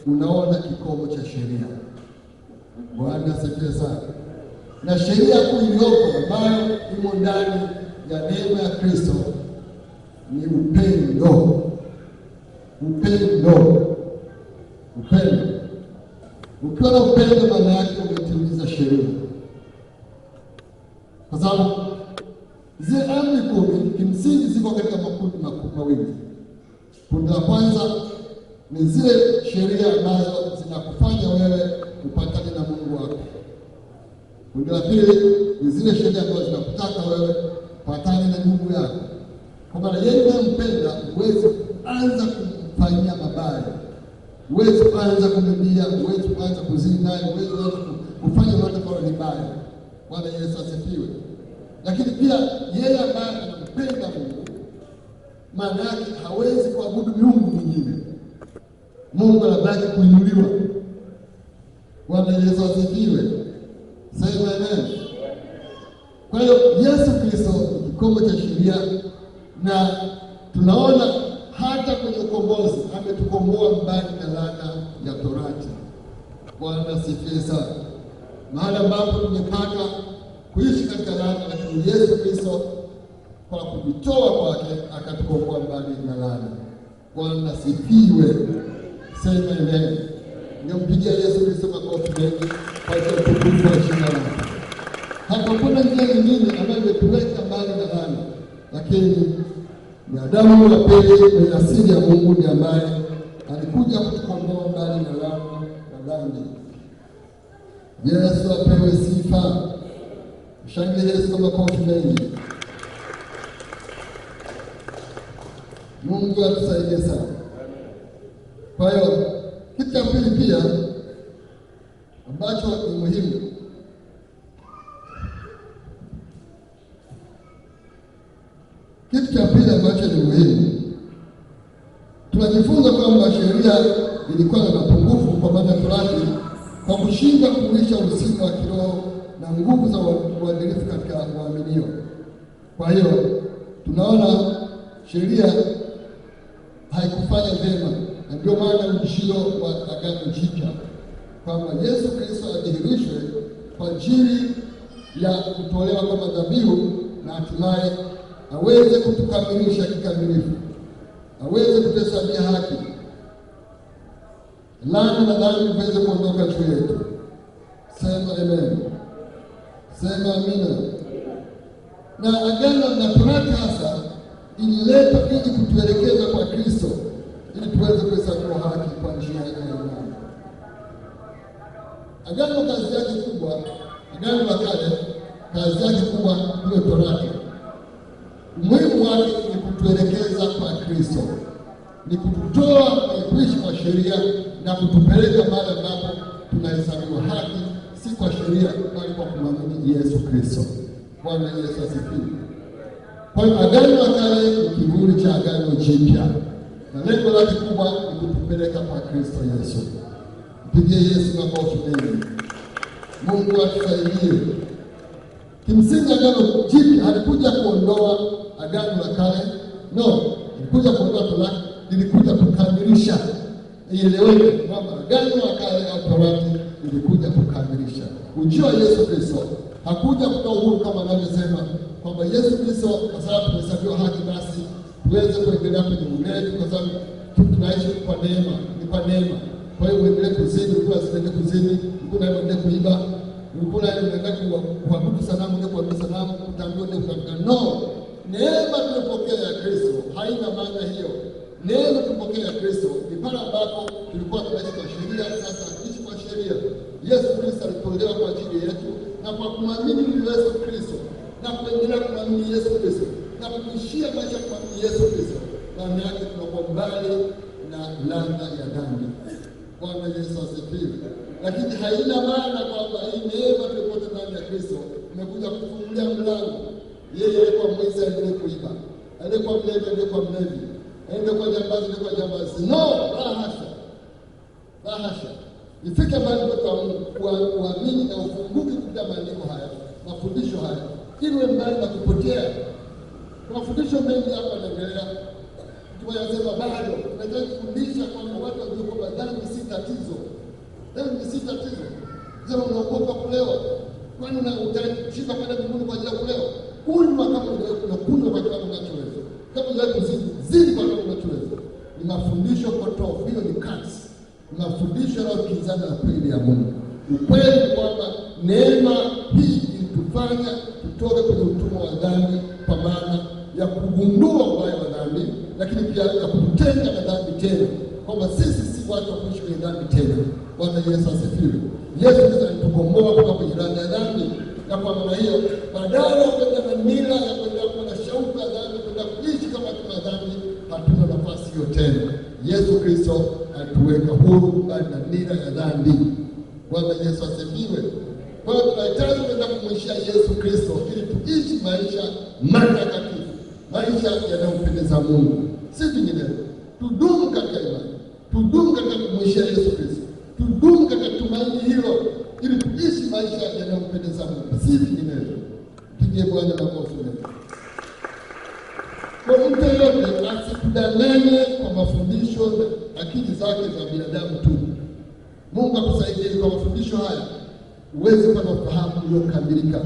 unaona kikomo cha sheria. Bwana asifiwe sana. Na sheria kuu iliyopo ambayo imo ndani ya neema ya Kristo ni upendo. Upendo. Ukiwa na upendo, maana yake umetimiza sheria. Kwa sababu zile amri 10 kimsingi ziko katika makundi mawili. Kundi la kwanza ni zile sheria ambazo zinakufanya wewe upatane na Mungu wako. Kundi la pili ni zile sheria ambazo zinakutaka wewe upatane na Mungu yako. Kwa maana yeye anampenda, huwezi anza kumfanyia mabaya, huwezi kuanza kumwibia, huwezi kuanza kuzini naye, huwezi kuanza kufanya lolote ambalo ni baya. Bwana Yesu asifiwe. Lakini pia yeye ambaye anampenda Mungu, maana yake hawezi kuabudu miungu mingine. Mungu anabaki kuinuliwa. Bwana Yesu asifiwe. Sema amen. Kwa hiyo Yesu Kristo ni kikomo cha sheria, na tunaona hata kwenye ukombozi ametukomboa mbali na laana ya Torati. Bwana asifiwe sana. Mahali ambapo tumepata kuishi katika laana, lakini Yesu Kristo kwa kujitoa kwake akatukomboa mbali na laana. Bwana asifiwe. Sema amen. Nimpigia Yesu Kristo makofi mengi kwa utukufu wa jina lake. Hakuna njia nyingine ambayo imetuweka mbali na laana, lakini ni Adamu wa pili mwenye asili ya Mungu ndiye ambaye alikuja kutukomboa mbali na laana na dhambi. Yesu apewe sifa. Mshangilie Yesu kwa makofi mengi. Mungu atusaidie sana. Kwa hiyo kitu cha pili pia ambacho ni muhimu, tunajifunza kwamba sheria ilikuwa na mapungufu kwa maana Torati kwa kushinda kulisha usiku wa kiroho na nguvu za uadilifu katika waaminio. Kwa hiyo tunaona sheria haikufanya vyema, na ndio maana ujio wa Agano Jipya kwamba Yesu Kristo adhihirishwe kwa ajili ya kutolewa kama dhabihu, na hatimaye aweze kutukamilisha kikamilifu, aweze kutusabia haki, laana na dhambi viweze kuondoka juu yetu. Sema amen. Sema amina. Na agano na Torati hasa ililetwa ili kutuelekeza kwa Kristo, ili tuweze kuhesabiwa haki kwa njia ya imani. Agano kazi yake kubwa, agano la kale kazi yake kubwa ndio Torati. Umuhimu wake ni kutuelekeza kwa Kristo, ni kututoa kuishi kwa sheria na kutupeleka mahali ambapo tunahesabiwa haki, si kwa sheria bali kwa kumwamini Yesu Kristo. Bwana Yesu asifiwe. Kwa hiyo agano la kale ni kivuli cha agano jipya, na lengo lake kubwa ni kutupeleka kwa Kristo Yesu. Mpigie Yesu makofi mengi. Mungu atusaidie. Kimsingi agano jipya halikuja kuondoa agano la kale, no, ilikuja kuondoa Torati, ilikuja kukamilisha. Ieleweke kwamba agano la kale au Torati ilikuja kukamilisha. Ujio wa Yesu Kristo hakuja kutoa uhuru kama anavyosema kwamba Yesu Kristo kwa sababu tumehesabiwa haki basi tuweze kuendelea kwenye ulevi kwa sababu tunaishi kwa neema, ni kwa neema. Kwa hiyo uendelee kuzini, ulikuwa usiende kuzini, ulikuwa unaenda kuiba, ulikuwa unaenda kuabudu sanamu, unaenda kuabudu sanamu, utaambiwa ndio kutamka. No, neema tulipokea ya Kristo haina maana hiyo. Neema tulipokea ya Kristo ni pale ambapo tulikuwa tunaishi kwa sheria, sasa tunaishi kwa sheria. Yesu Kristo alitolewa kwa ajili yetu, na kwa kumwamini Yesu Kristo na kuendelea kumwamini Yesu Kristo na kuishia maisha kwa Yesu Kristo, maana yake tunakuwa mbali na laana ya dhambi. Bwana Yesu asifiwe. Lakini haina maana kwamba hii neema tulipata ndani ya Kristo imekuja kufungulia mlango yeye alikuwa mwizi aendelee kuiba, alikuwa mlevi alikuwa mlevi, alikuwa jambazi alikuwa jambazi. No, la hasha, la hasha. Ifike mahali kuamini na ufunguke kupitia maandiko haya, mafundisho haya, ili uwe mbali na kupotea. Mafundisho mengi hapa yanaendelea, tunasema bado tunataka kufundisha kwamba watu wajue kwamba dhambi si tatizo. Dhambi si tatizo. Sema unaogopa kulewa. Kwani utashinda kwenda mbinguni kwa ajili ya kulewa? Kunywa kama unakunywa kwa kiwango unachoweza. Kama unaweza zidi kwa kiwango unachoweza. Ni mafundisho potofu, hiyo ni kasi. Ni mafundisho yanayokinzana na kweli ya Mungu. Ukweli ni kwamba neema hii ilitufanya tutoke kwenye utumwa wa dhambi, kwa maana ya kugundua ubaya wa dhambi, lakini pia ya kututenga na dhambi tena, kwamba sisi si watu wa kuishi kwenye dhambi tena. Bwana Yesu asifiwe. Yesu Kristo alitukomboa kutoka kwenye dhambi ya dhambi, na kwa maana hiyo badala ya kwenda na mila ya kwenda kuwa na shauku ya dhambi, kwenda kuishi kama tuna dhambi, hatuna nafasi hiyo tena. Yesu Kristo alituweka huru bali na mila ya dhambi. Bwana Yesu asifiwe. Kwa hiyo tunahitaji kwenda kumwishia Yesu Kristo ili tuishi maisha matakatifu, maisha yanayompendeza Mungu, si vinginevyo. Tudumu katika imani, tudumu katika kumwishia Yesu Kristo, tudumu katika tumaini hilo ili tuishi maisha yanayompendeza Mungu, si vinginevyo. Pigie Bwana makofi mengi. Kwa mtu yeyote asikudanganye kwa mafundisho na akili zake za binadamu tu. Mungu akusaidie kwa mafundisho haya uweze kuwa na ufahamu uliokamilika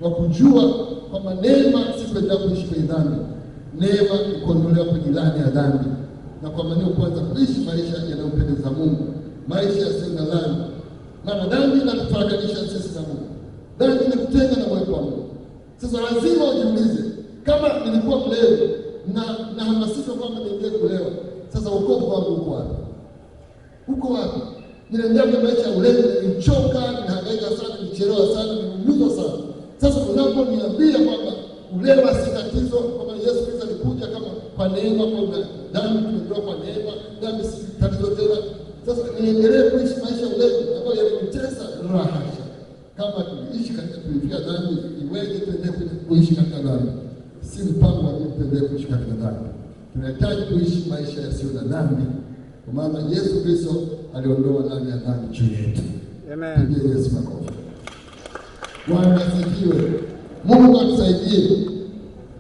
wa kujua kwamba neema si kuendelea kuishi kwenye dhambi. Neema ni kuondolewa kwenye laana ya dhambi, na kwa maana kuanza kuishi maisha yanayompendeza Mungu, maisha yasiyo na laana. Maana dhambi inatufarakanisha sisi na Mungu, dhambi inatutenga na uwepo wa Mungu. Sasa lazima ujiulize, kama nilikuwa mlevi na hamasishwa kwamba niingie kulewa, sasa wokovu wangu uko wapi? Uko wapi? Ninaendelea kwa maisha ya ulevi, nimechoka, ninahangaika sana, nimechelewa sana, nimeumizwa sana. Sasa unaponiambia kwamba ulewa si tatizo, kwamba Yesu Kristo alikuja kama kwa neema, kwa dhambi tumeondoa kwa neema, dhambi si tatizo tena, sasa niendelee kuishi maisha ya ulevi ambayo yananitesa? Rahasha. Kama tuliishi katika kuifia dhambi, iweje tuendelee kuishi katika dhambi? Si mpango wa Mungu tuendelee kuishi katika dhambi. Tunahitaji kuishi maisha yasiyo na dhambi, kwa maana Yesu Kristo aliondoa laana ya dhambi juu yetu. Amen. Pigie Yesu makofi. Bwana asifiwe. Mungu atusaidie.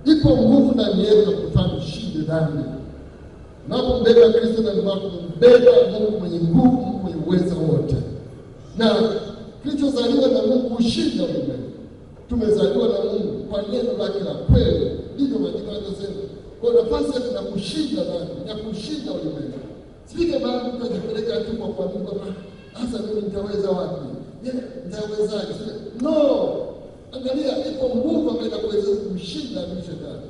Iko nguvu ndani yetu kufanya ushindi dhambi. Unapombeba Kristo ndani mwako, mbeba Mungu mwenye nguvu, mwenye uwezo wote. Na kilichozaliwa na Mungu hushinda ulimwengu. Tumezaliwa na Mungu kwa neno lake la kweli. Ndivyo maandiko yanasema. Kwa nafasi yetu na kushinda dhambi, na kushinda ulimwengu. Sifike mahali mtu ajipeleka tu kwa kuamini kwamba hasa mimi nitaweza wapi? Nitawezaje? No! Angalia, ipo nguvu ambayo inaweza kumshinda shetani.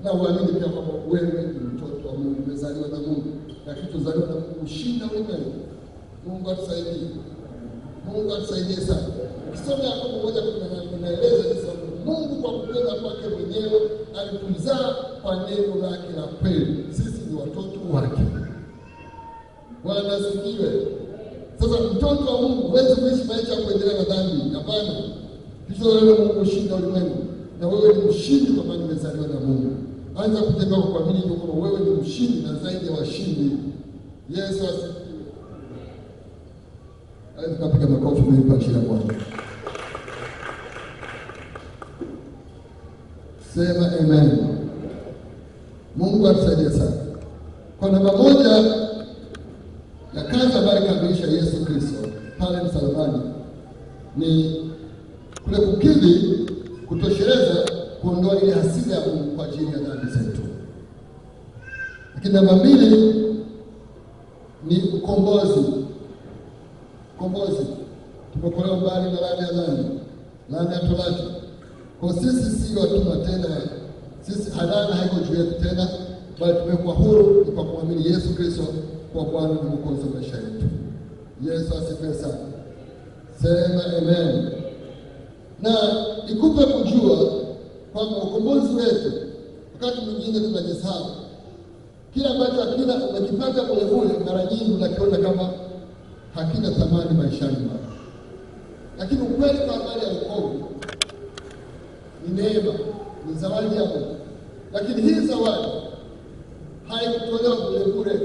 Na uamini pia kwamba wewe ni mtoto wa Mungu, umezaliwa na Mungu. Na kilichozaliwa na Mungu hushinda ulimwengu. Mungu atusaidie. Mungu atusaidie sana. Ukisoma Yakobo 1:18 inaeleza jinsi Mungu kwa kupenda kwake mwenyewe alituzaa kwa neno lake la kweli. Sisi ni watoto wake. Bwana asifiwe. Sasa mtoto wa Mungu huwezi kuishi maisha ya kuendelea na dhambi. Hapana. Kisha wewe Mungu ushinda ulimwengu. Na wewe ni mshindi kwa maana umezaliwa na Mungu. Anza kutembea kwa kuamini kwamba wewe ni mshindi na zaidi ya washindi. Yesu asifiwe. Hadi kapiga makofi mengi kwa ajili ya Bwana. Sema amen. Mungu atusaidie sana. Kwa namba moja ya kazi ambayo alikamilisha Yesu Kristo pale msalabani ni kule kukidhi, kutosheleza, kuondoa ile hasira ya Mungu kwa ajili ya dhambi zetu. Lakini namba mbili ni ukombozi. Ukombozi. Tumeokolewa mbali na laana ya dhambi, laana ya torati. Kwa sisi si watumwa tena, sisi laana haiko juu yetu tena, bali tumekuwa huru kwa kuamini Yesu Kristo kwa Bwana na Mwokozi wa maisha yetu. Yesu asifiwe sana. Sema amen. Na ikupe kujua kwamba ukombozi wetu, wakati mwingine tunajisahau. Kila ambacho hakina umekipata kule mara nyingi unakiona kama hakina thamani maishani mwako. Lakini ukweli kwa habari ya wokovu ni neema, ni zawadi ya Mungu. Lakini hii zawadi haikutolewa bure.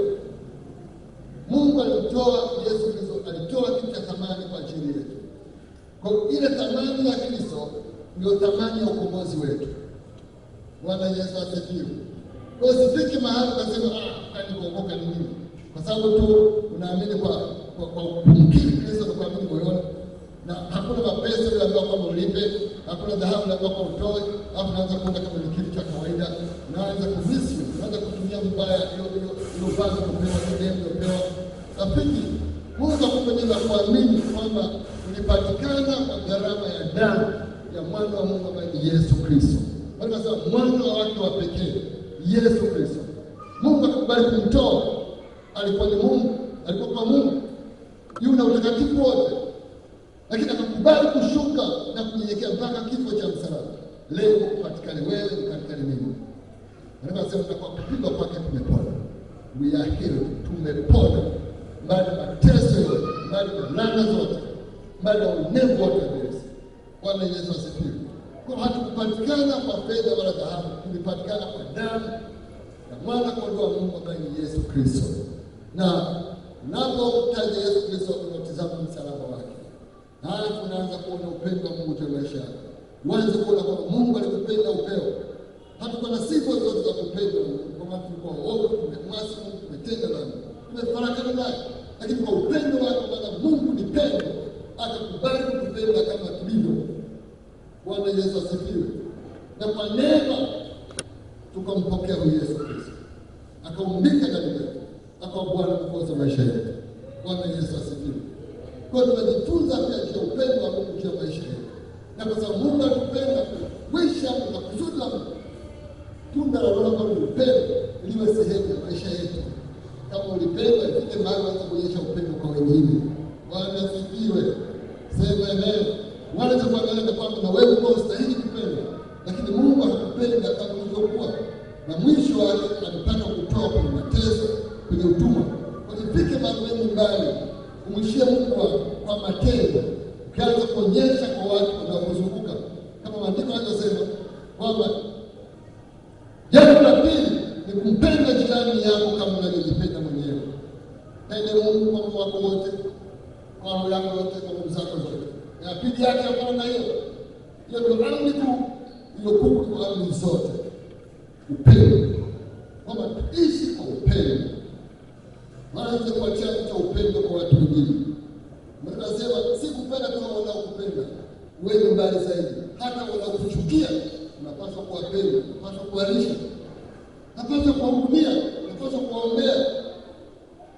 Mungu alitoa, Yesu Kristo alitoa kitu cha thamani kwa ajili yetu. Kwa ile thamani ya Kristo ndio thamani ya ukombozi wetu. Bwana Yesu asifiwe. Kwa usifiki mahali ukasema kwani kuokoka ni nini? Kwa sababu tu unaamini kwa kumkiri Kristo na kuamini moyoni, na hakuna mapesa ile ambayo kwamba ulipe, hakuna dhahabu ile ambayo utoe, hapo unaanza kuenda kama ni kitu cha kawaida, unaanza kumisi, unaanza kutumia vibaya hiyo vazi kupewa ile upewa. Rafiki, Mungu akupendelea kuamini kwamba ulipatikana kwa gharama ya damu ya mwana wa Mungu ambaye ni Yesu Kristo. Bali nasema mwana wake wa pekee Yesu Kristo. Mungu akakubali kumtoa, alikuwa ni Mungu, alikuwa kwa Mungu, yuna utakatifu wote, lakini akakubali kushuka na kunyenyekea mpaka kifo cha msalaba. Leo upatikane wewe, upatikane mimi. Anasema kwa kupigwa kwake tumepona. We are healed, tumepona. Mbali mateso yote, mbali laana zote, mbali unevu wote wa Bwana Yesu asifiwe. Kwa hatukupatikana kwa fedha wala dhahabu, tulipatikana kwa damu ya mwana kondoo wa Mungu ambaye ni Yesu Kristo. Na unapotaja Yesu Kristo unatazama msalaba wake. Halafu unaanza kuona upendo wa Mungu katika maisha yako. Uanze kuona kwamba Mungu alikupenda upeo. Hatukuwa na sifa zote za kupenda Mungu, kwa maana tulikuwa wote tumemwasi Mungu, tumetenda dhambi, tumefarakana naye. Lakini kwa upendo wake, maana Mungu ni pendo, akakubali kutupenda kama tulivyo. Bwana Yesu asifiwe. Na kwa neema tukampokea huyu Yesu Kristo, akaumbika ndani yetu, akawa Bwana mwokozi wa maisha yetu. Bwana Yesu asifiwe. Kwa hiyo tunajifunza pia juu ya upendo wa Mungu juu ya maisha yetu. Na kwa sababu Mungu anatupenda, wisha na kusudi la Mungu, tunda la Roho kama upendo liwe sehemu ya maisha yetu. Kama ulipenda, ifike mahali uanze kuonyesha upendo kwa wengine. Bwana asifiwe. Sema amen. Wale tunaangalia kwamba na wewe uko stahili kupenda, lakini Mungu anakupenda kama ulivyokuwa. Na mwisho wake anataka kutoa kwenye mateso, kwenye utumwa. Kwa ifike mahali mbali, umshie Mungu kwa matendo, ukianza kuonyesha kwa watu wanaokuzunguka. Kama maandiko yanasema kwamba jambo la pili ni kumpenda jirani yako kama unavyojipenda mwenyewe. Pende Mungu kwa moyo wako wote, kwa roho yako yote, kwa nguvu zako zote. Na pili yake hapana hiyo. Hiyo ndio amri kuu iliyokuwa kwa amri zote. Upendo. Kwamba tuishi kwa upendo. Waanze kuachia cha upendo kwa watu wengine. Mnasema si kupenda kama wanaokupenda, wewe mbali zaidi. Hata wanaokuchukia unapaswa kuwapenda, unapaswa kuwalisha, unapaswa kuwahudumia, unapaswa kuwaombea.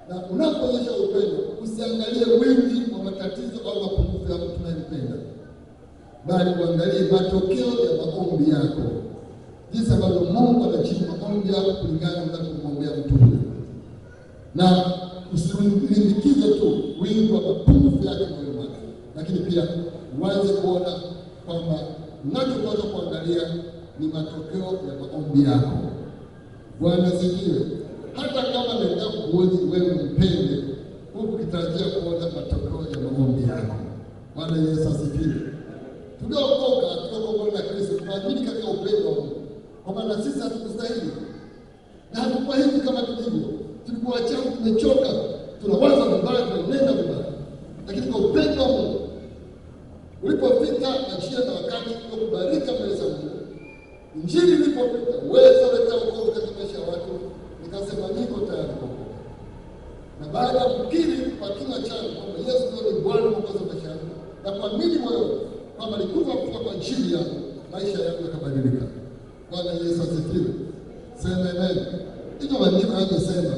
Na unapoonyesha upendo, usiangalie wingi wa matatizo au mapungufu ya mtu unayempenda, bali uangalie matokeo ya maombi yako, jinsi ambavyo Mungu anajibu maombi yako kulingana na unapomwombea mtu huyo. Na usilimbikize tu wingi wa mapungufu yake moyoni mwake, lakini pia uanze kuona kwamba unachopaswa kuangalia ni matokeo ya maombi yako. Bwana asifiwe. Hata kama nenda kuoji wewe mpende, huku kitarajia kuona matokeo ya maombi yako. Bwana Yesu asifiwe. Tuliokoka na Kristo tunaamini katika upendo wa Mungu, kwa maana sisi hatukustahili na hatukuwa hivi kama tulivyo. Tulikuwa wachafu, tumechoka, tunawaza vibaya, tunanena vibaya, lakini kwa upendo wa Mungu ulipofika njia na wakati wa kubarika mbele za Mungu, injili ilipopita, uwezo uleta wokovu katika maisha ya watu, nikasema niko tayari kuokoka. Na baada ya kukiri kwa kinywa changu kwamba Yesu ndiye Bwana mwokozi wa maisha yangu, na kuamini moyoni kwamba alikufa kutoka kwa ajili yangu, maisha yangu yakabadilika. Bwana Yesu asifiwe. Sema amen. Hiyo maandiko yanasema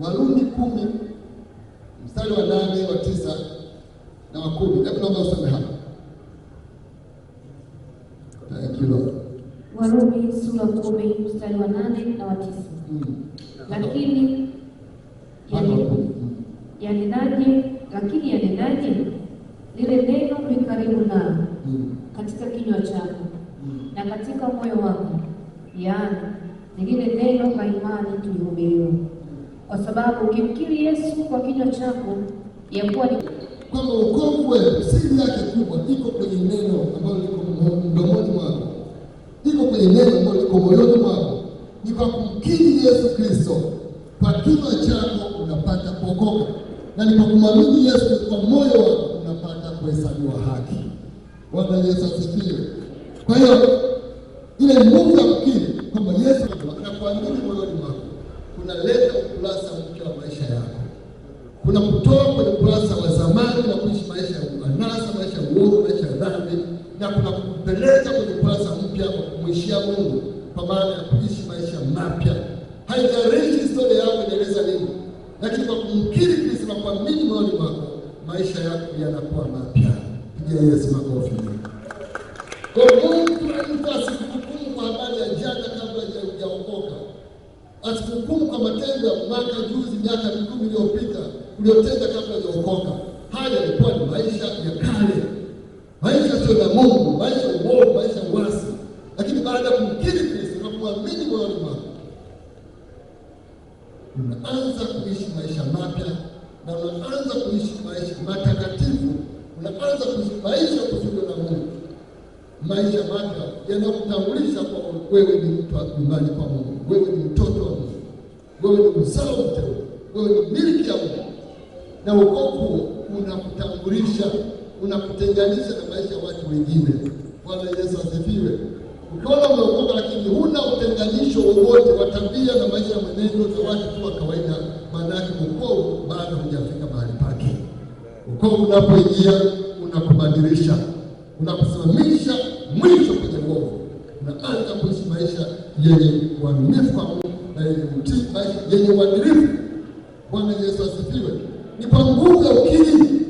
Warumi 10 mstari wa 8, wa 9 na wa 10. Hebu naomba usome hapa. Thank you Lord. Warumi sura 10 mstari wa 8 na wa 9. Lakini yanenaje? Lile neno li karibu nao, katika kinywa chako na katika moyo wako, yaani ni lile neno la imani tulihubiriwa. Kwa sababu ukimkiri Yesu kwa kinywa chako ya kuwa ni kwamba wokovu wetu siri yake kubwa iko kwenye neno ambalo liko mdomoni mwako, iko kwenye neno ambalo liko moyoni mwako. Ni kwa kumkiri Yesu Kristo kwa kinywa chako unapata kuokoka, na ni kwa kumwamini Yesu kwa moyo wako unapata kuhesabiwa haki. Bwana Yesu asifiwe. Kwa hiyo ile nguvu ya kukiri kwamba Yesu anakuamini moyoni mwako kunaleta ukurasa mpya wa maisha yako. kuna kutoa kwenye ukurasa wa zamani na kuishi maisha ya anasa, maisha ya uovu, maisha ya dhambi, na kuna kupeleka kwenye ukurasa mpya kwa kumwishia Mungu, kwa maana ya kuishi maisha mapya. Haijalishi historia yako inaeleza nini, lakini kwa kumkiri Kristo na kuamini moyoni mwako, maisha yako yanakuwa mapya. Pigia Yesu makofi. Kwa Mungu asikuhukumu kwa habari ya jana kabla hujaokoka. Asikuhukumu kwa matendo ya mwaka juzi, miaka 10 iliyopita uliotenda kabla hujaokoka. Haya yalikuwa ni maisha ya kale, maisha sio na Mungu, maisha uovu, maisha uasi. Lakini baada ya kumkiri Kristo na kuamini moyoni mwako, unaanza kuishi maisha mapya, na unaanza kuishi maisha matakatifu. Unaanza kuishi maisha kusudiwa na Mungu. Maisha mapya yanakutambulisha kwa wewe ni mtu wa nyumbani kwa Mungu, wewe ni mtoto wa Mungu, wewe ni mzao mteule, wewe ni miliki ya Mungu. Na wokovu unakutambulisha, unakutenganisha na maisha ya watu wengine. Bwana Yesu asifiwe. Ukiona umeokoka lakini huna utenganisho wowote wa tabia na maisha ya mwenendo za watu tu wa kawaida, maana yake wokovu bado hujafika mahali pake. Wokovu unapoingia unakubadilisha, unakusimamisha mwisho kwenye uovu, unaanza kuishi maisha yenye uaminifu kwa Mungu na yenye utii, maisha yenye uadilifu. Bwana Yesu asifiwe. Ni kwa nguvu ya ukiri,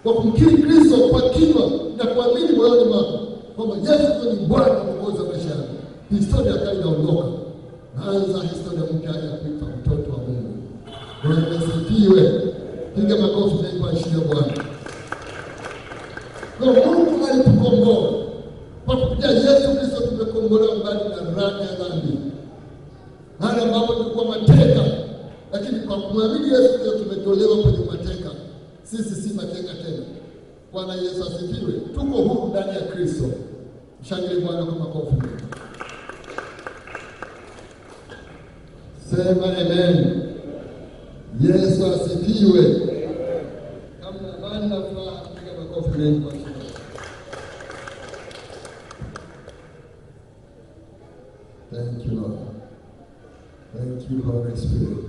kwa kumkiri Kristo kwa kinywa na kuamini moyoni mwako kwamba Yesu ni Bwana na Mwokozi wa maisha yako, historia kale inaondoka. Naanza historia mpya ya kuitwa mtoto wa Mungu. Bwana asifiwe. Piga makofi na kuashiria Bwana. Kwa Mungu alitukomboa. Kwa kupitia Yesu Kristo tumekombolewa mbali na laana ya dhambi. Hata ambapo tulikuwa mateka, lakini kwa kumwamini Yesu Kristo tumetolewa kwenye mateka. Sisi si mateka tena. Bwana Yesu asifiwe. Tuko huru ndani ya Kristo. Mshangilie Bwana kwa makofi. Sema amen. Yesu asifiwe. Kama amani na furaha, piga makofi mengi kwa Yesu. Thank you, Lord. Thank you, Holy Spirit.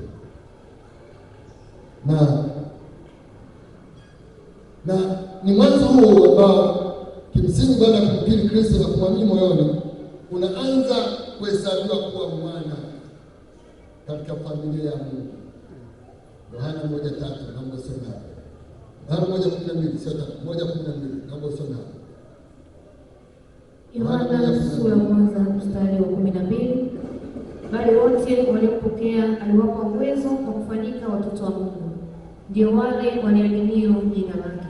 Na ni mwanzo huu ambao kimsingi baada ya kumkiri Kristo na kumwamini moyoni, unaanza kuhesabiwa kuwa mwana katika familia ya Mungu. Yohana 1:3 naomba usome hapo. Yohana 1:12 sio 1:12 naomba usome hapo. Yohana sura ya kwanza mstari wa 12. Bali wote waliopokea aliwapa uwezo wa kufanyika watoto wa Mungu, ndio wale waliaminio jina lake.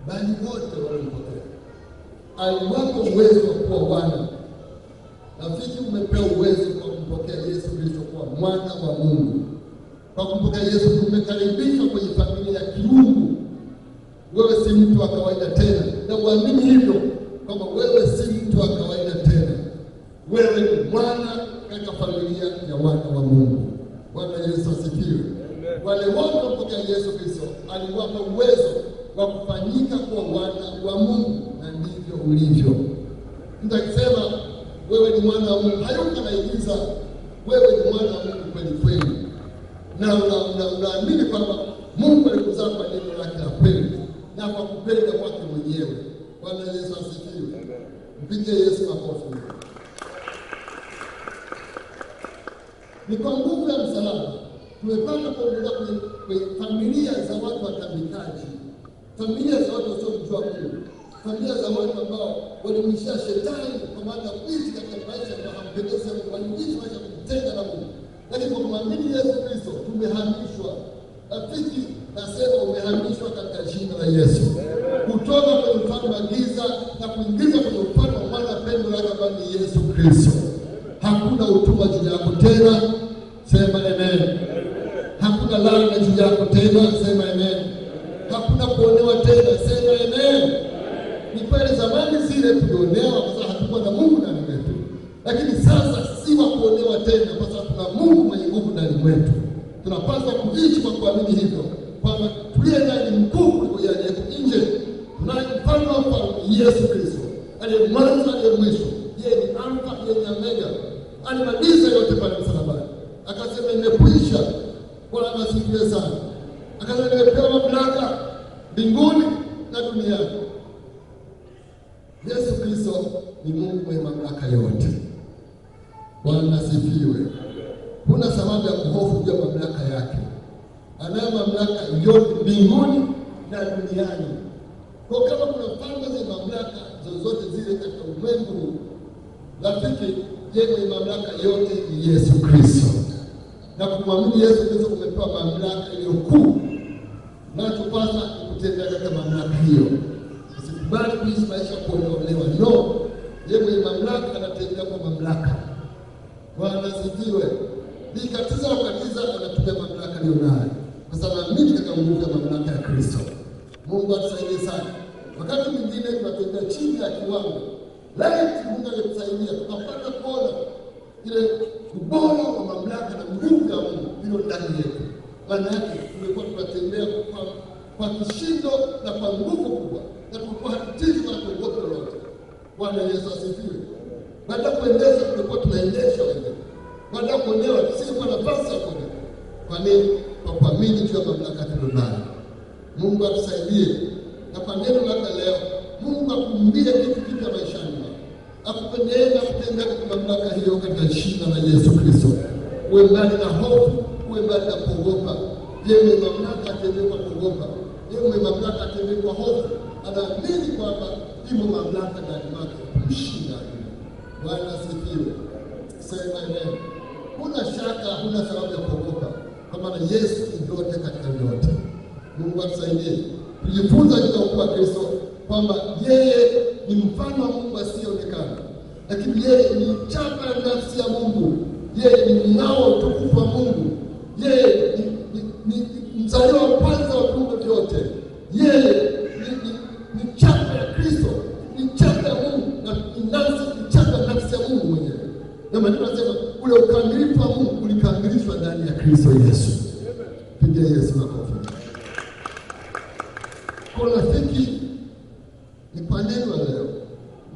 Bali wote waliopokea aliwapa uwezo wa kuwa wana. Rafiki, umepewa uwezo kwa kumpokea Yesu Kristo kuwa mwana wa Mungu. Kwa kumpokea Yesu umekaribishwa kwenye familia ya kiungu. Wewe si mtu wa kawaida tena, na uamini hivyo kwamba wewe si mtu wa kawaida tena. Wewe ni mwana katika familia ya wana wa Mungu. Bwana Yesu asifiwe. Wale wote waliopokea Yesu Kristo aliwapa uwezo wa kufanyika kuwa wana wa Mungu, na ndivyo ulivyo. Mtu akisema wewe ni mwana wa Mungu, hayuko anaigiza. Wewe ni mwana wa Mungu kweli kweli, na unaamini kwamba Mungu alikuzaa kwa neno lake la kweli na kwa kupenda kwake mwenyewe. Bwana Yesu asifiwe. Mpige Yesu makofi. Ni kwa nguvu ya msalaba tumepata kuendelea kwenye familia za watu watambikaji, familia za watu wasiomjua Mungu, familia za watu ambao walimwishia shetani kwa maana kuishi katika maisha ya hampendezi Mungu, waliishi maisha kumtenga na Mungu. Lakini kwa kumwamini Yesu Kristo tumehamishwa. Rafiki, nasema umehamishwa katika jina la Yesu, kutoka kwenye ufalme wa giza na kuingiza kwenye ufalme wa mwana pendo lake ambaye ni Yesu Kristo. Hakuna utumwa juu yako tena, sema amen. Hakuna laana juu yako tena, sema amen. Hakuna kuonewa tena, sema amen. Ni kweli zamani zile tulionewa kwa sababu hatukuwa na Mungu ndani mwetu, lakini sasa si wa kuonewa tena kwa sababu tuna Mungu mwenye nguvu ndani mwetu. Tunapaswa kuishi kwa kuamini hivyo kwamba tuliye ndani mkuu kuliko yeye aliye nje. Tunaye mfalme wa falme, Yesu Kristo, aliye mwanzo aliye mwisho. Yeye ni Alfa, yeye ni Omega. Alimaliza yote pale msalabani, akasema imekwisha. Bwana asifiwe sana. Akasema mamlaka mbinguni na duniani. Yesu Kristo ni Mungu mwenye mamlaka yote. Bwana asifiwe. Huna sababu ya kuhofu juu ya mamlaka yake. Anayo mamlaka yote mbinguni na duniani. Kwa kama kuna falme za mamlaka zozote zile katika ulimwengu, rafiki, yeye mwenye mamlaka yote ni Yesu Kristo. Na kumwamini Yesu Kristo kumepewa mamlaka iliyo kuu. Na tupasa kutembea katika mamlaka hiyo. Usikubali kuishi maisha kuondolewa. No, yeye mwenye mamlaka anatembea kwa mamlaka. Bwana asifiwe. Nikatiza ukatiza anatumia mamlaka aliyonayo. Kwa sababu naamini katika nguvu ya mamlaka ya Kristo. Mungu atusaidie sana. Wakati mwingine tunatembea chini ya kiwango. Laiti Mungu alitusaidia tukapata kuona ile ubora wa mamlaka na nguvu ya Mungu iliyo ndani yetu. Maana yake tumekuwa tunatembea kwa kishindo na kwa nguvu kubwa. Na tumekuwa hatutizi na kuogopa lolote. Bwana Yesu asifiwe. Baada ya kuendesha tumekuwa tunaendesha wenyewe. Baada ya kuonewa tusikuwa na nafasi ya kuonewa. Kwa nini? Kwa kuamini juu ya mamlaka tuliyonayo. Mungu atusaidie. Na kwa neno lake leo, Mungu akumbie kitu kipya maishani mwako. Akupe neema kutembea katika mamlaka hiyo katika jina la Yesu Kristo. Uwe mbali na hofu, uwe mbali na kuogopa. Yeye mwenye mamlaka atembee kwa kuogopa. Yeye mwenye mamlaka atembee kwa hofu. Anaamini kwamba imo mamlaka ndani mwake kumshinda. Bwana asifiwe. Sema amen. Huna shaka, huna sababu ya kuogopa. Kwa maana Yesu ni yote katika yote. Mungu atusaidie. Tujifunza juu ya Kristo kwamba yeye ni mfano wa Mungu asiyeonekana. Lakini yeye ni chapa ya nafsi ya Mungu. Yeye ni mng'ao wa utukufu wa Mungu. Yeye ni mzaliwa wa kwanza wa viumbe vyote. Yeye ni chapa ya Kristo. Ni chapa ya Mungu na ni chapa ya nafsi ya Mungu mwenyewe. Na maneno yanasema ule ukamilifu wa Mungu ulikamilishwa ndani ya Kristo Yesu. Pigia Yesu makofi. Kwa rafiki, ni kwa neno leo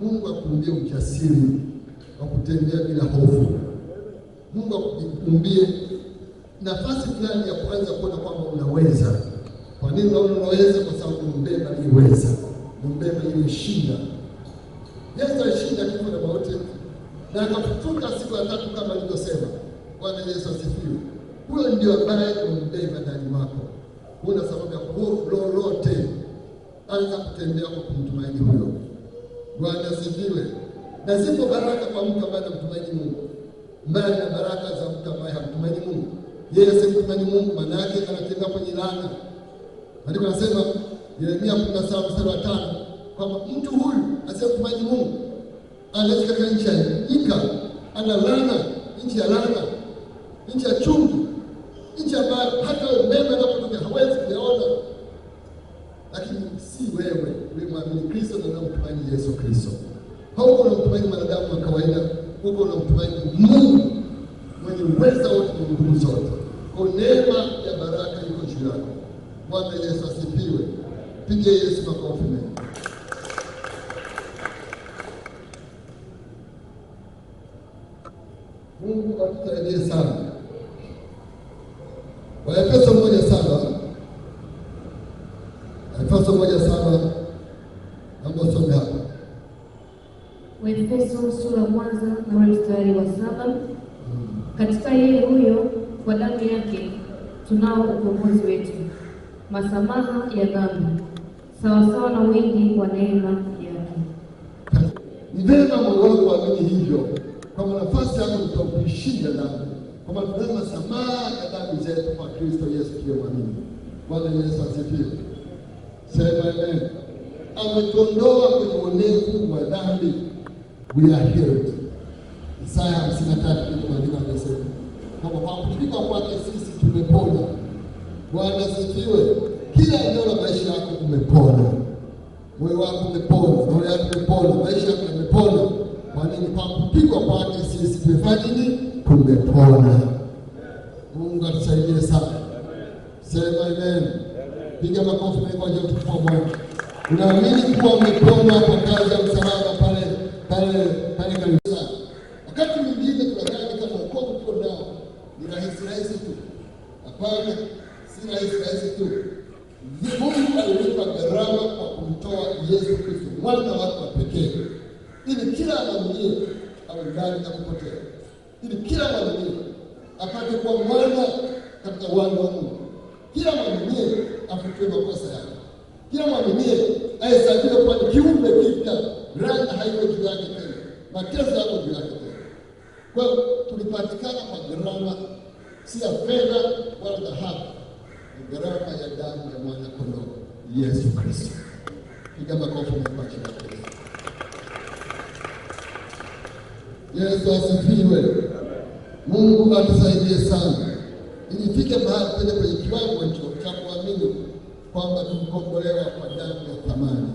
Mungu akumbie ujasiri wa kutembea bila hofu. Mungu akumbie nafasi fulani ya kuanza kuona kwamba unaweza. Kwa nini unaweza? Kwa sababu mbeba aliweza. Mbeba alishinda. Yesu alishinda kifo na mauti na akafufuka siku ya tatu kama alivyosema. Bwana Yesu asifiwe. Huyo ndio ambaye mbeba ndani mwako. Huna sababu ya kuhofu lolote. Anza kutembea kwa kumtumaini huyo. Bwana asifiwe. Na zipo baraka kwa mtu ambaye anamtumaini Mungu. Mbali na baraka za mtu ambaye hamtumaini Mungu. Yeye asimtumaini Mungu, maana yake anatembea kwenye laana. Maandiko yanasema Yeremia 17:5 kwamba mtu huyu asiyemtumaini Mungu anaishi katika nchi ya nyika, ana laana, nchi ya laana, nchi ya chungu, nchi ambayo hata umeme anapotoka hawezi kuyaona. Lakini si wewe unamwamini Kristo na unamtumaini Yesu Kristo. Hauko unamtumaini mwanadamu wa kawaida, huko unamtumaini Mungu mwenye uwezo wote na nguvu zote. Kwa neema ya baraka iko juu yako. Bwana Yesu asifiwe. Pigie Yesu makofi mengi. Mungu atusaidie sana. Waefeso 1:7. Waefeso 1:7. Naomba usome hapa. Waefeso sura kwanza na mstari wa 7. Katika yeye huyo kwa damu yake tunao ukombozi wetu, masamaha ya dhambi, sawasawa na wingi wa neema yake. Ni vema moyo wako waamini hivyo, kama nafasi yako utakushinda dhambi, kama tunayo masamaha ya dhambi zetu kwa Kristo Yesu tuliyemwamini. Bwana Yesu asifiwe. Sema amen. Ametuondoa kwenye uonevu wa dhambi. We are healed. Isaya 53 ndio maandiko yanasema kwamba kwa kupigwa kwake sisi tumepona. Bwana asifiwe. Kila eneo la maisha yako umepona. Moyo wako umepona, roho yako umepona, maisha yako yamepona. Kwa nini? Kwa kupigwa kwake sisi tumefanya nini? Tumepona. Mungu atusaidie sana. Sema amen. Piga makofi mengi kwa ajili ya Bwana. Unaamini kuwa umepona kwa kazi ya msalaba pale kanisa. Wakati mwingine tunadhani kama wokovu tuko nao ni rahisi tu. Hapana, si rahisi tu. Mungu alilipa gharama kwa kumtoa Yesu Kristo, mwana wake wa pekee, ili kila amwaminie awe mbali na kupotea, ili kila amwaminie apate kuwa mwana katika wana wa Mungu, kila amwaminie afutiwe makosa yake, kila amwaminie ahesabiwe kuwa ni kiumbe kipya, rangi haiko juu yake tena, mateso yako juu yake tena. Kwa hiyo tulipatikana kwa gharama, si ya fedha wala dhahabu, ni gharama ya damu ya mwana kondoo Yesu Kristo. Piga makofi kwa Kristo. Yesu asifiwe. Mungu atusaidie sana ili fike mahali tena kwenye kiwango hicho cha kuamini kwamba tumekombolewa kwa damu ya thamani,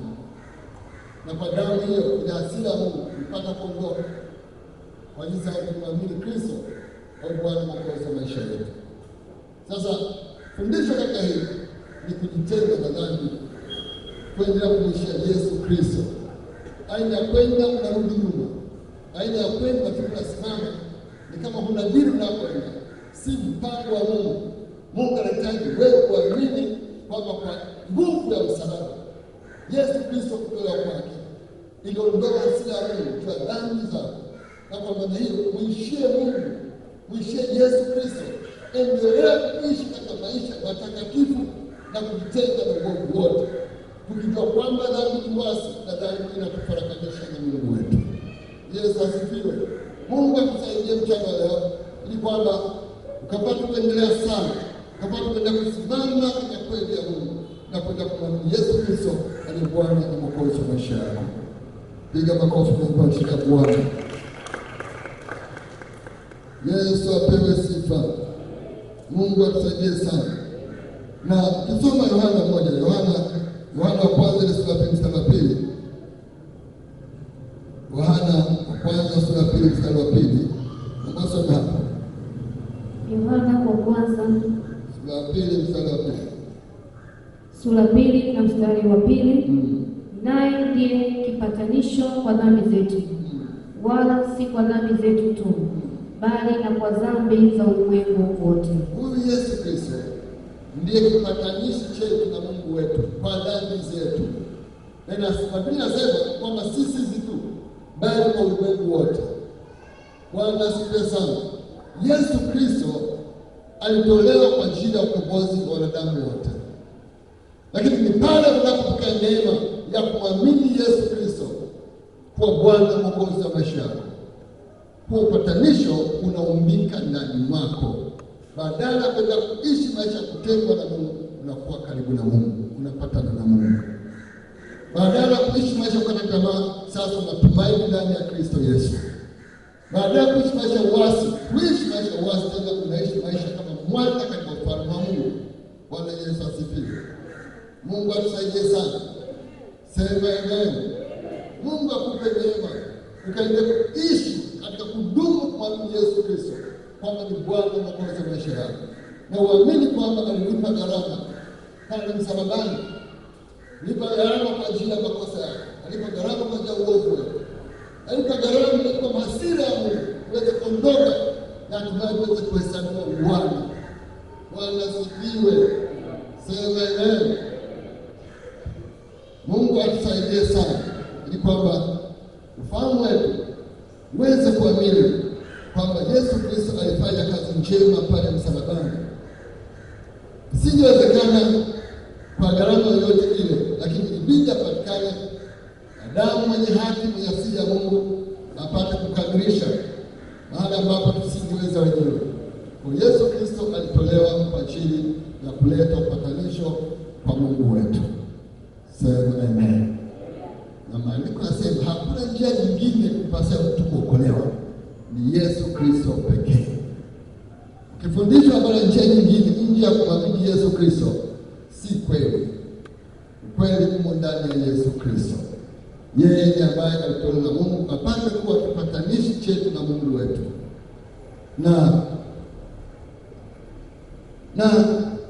na kwa damu hiyo ina hasira ya Mungu mpaka kuondoka kwa jinsi ya kumwamini Kristo au Bwana Mwokozi wa maisha yetu. Sasa fundisho katika hili ni kujitenga na dhambi, kuendelea kumwishia Yesu Kristo. Aina ya kwenda unarudi nyuma, aina ya kwenda tunasimama ni kama huna dini unakwenda, si mpango wa Mungu. Mungu anahitaji wewe kuamini kwamba kwa nguvu ya msalaba Yesu Kristo kutolewa kwake iliondoa hasira ya Mungu juu ya dhambi zako, na kwa maana hiyo muishie Mungu, muishie Yesu Kristo. Endelea kuishi katika maisha matakatifu na kujitenga na uovu wote, tukijua kwamba dhambi ni uasi na dhambi inatufarakanisha na Mungu wetu. Yesu asifiwe. Mungu atusaidie mchana leo ili kwamba ukapata kuendelea sana, ukapata kuendelea kusimama katika kweli ya Mungu na kwenda kumwamini Yesu Kristo aliye Bwana na Mwokozi wa maisha yako. Piga makofi kwa kushika Bwana. Yesu apewe sifa. Mungu atusaidie sana. Na tusoma Yohana moja, Yohana wa kwanza sura ya 2 mstari wa 2. Yohana wa kwanza sura ya 2 mstari wa 2. Nasoma hapa. Yohana wa kwanza sura ya 2 mstari wa 2. Sura ya 2 na mstari wa 2. Naye ndiye kipatanisho kwa dhambi zetu, wala si kwa dhambi zetu tu, bali na kwa dhambi za ulimwengu wote. Huyu Yesu Kristo ndiye kipatanishi chetu na Mungu wetu kwa dhambi zetu. Na Biblia inasema kwamba sisi tu, bali kwa ulimwengu wote. Bwana asifiwe sana. Yesu Kristo alitolewa kwa ajili ya ukombozi wa wanadamu wote. Lakini ni pale unapopokea neema ya kumwamini Yesu Kristo kwa Bwana Mwokozi wa maisha yako, kwa upatanisho unaumbika ndani mwako. Badala ya kwenda kuishi maisha ya kutengwa na Mungu, unakuwa karibu na Mungu, unapatana na Mungu. Badala ya kuishi maisha ya kukata tamaa, sasa unatumaini ndani ya Kristo Yesu. Badala ya kuishi maisha ya uasi, kuishi maisha ya uasi tena unaishi maisha kama mwana katika ufalme wa Mungu. Bwana Yesu asifiwe. Mungu atusaidie sana. Sema amen. Mungu akupe neema ukaendelea kuishi katika kudumu kumwamini Yesu Kristo kwamba ni Bwana Mwokozi wa maisha yako, na uamini kwamba alilipa gharama pale msalabani. Alipa gharama kwa ajili ya makosa yako, alipa gharama kwa ajili ya uovu wako, alipa gharama kwa hasira ya Mungu uweze kuondoka na hatimaye uweze kuhesabiwa Bwana. Bwana asifiwe. Sema amen. Mungu atusaidie sana ili kwamba ufahamu wetu uweze kuamini kwamba Yesu Kristo alifanya kazi njema pale msalabani. Isingewezekana kwa gharama yoyote ile, lakini ibidi apatikane Adamu mwenye haki, mwenye asili ya Mungu apate kukamilisha mahali ambapo tusingeweza wenyewe. Kwa Yesu Kristo alitolewa kwa ajili ya kuleta upatanisho kwa Mungu wetu. Sema amen. Na maandiko yanasema hakuna njia nyingine kupasia mtu kuokolewa, ni Yesu Kristo pekee. Ukifundishwa habari ya njia nyingine nje ya kumwamini Yesu Kristo, si kweli. Kweli umo ndani ya Yesu Kristo. Yeye ndiye ambaye alitolewa na Mungu apate kuwa kipatanishi chetu na Mungu wetu. Na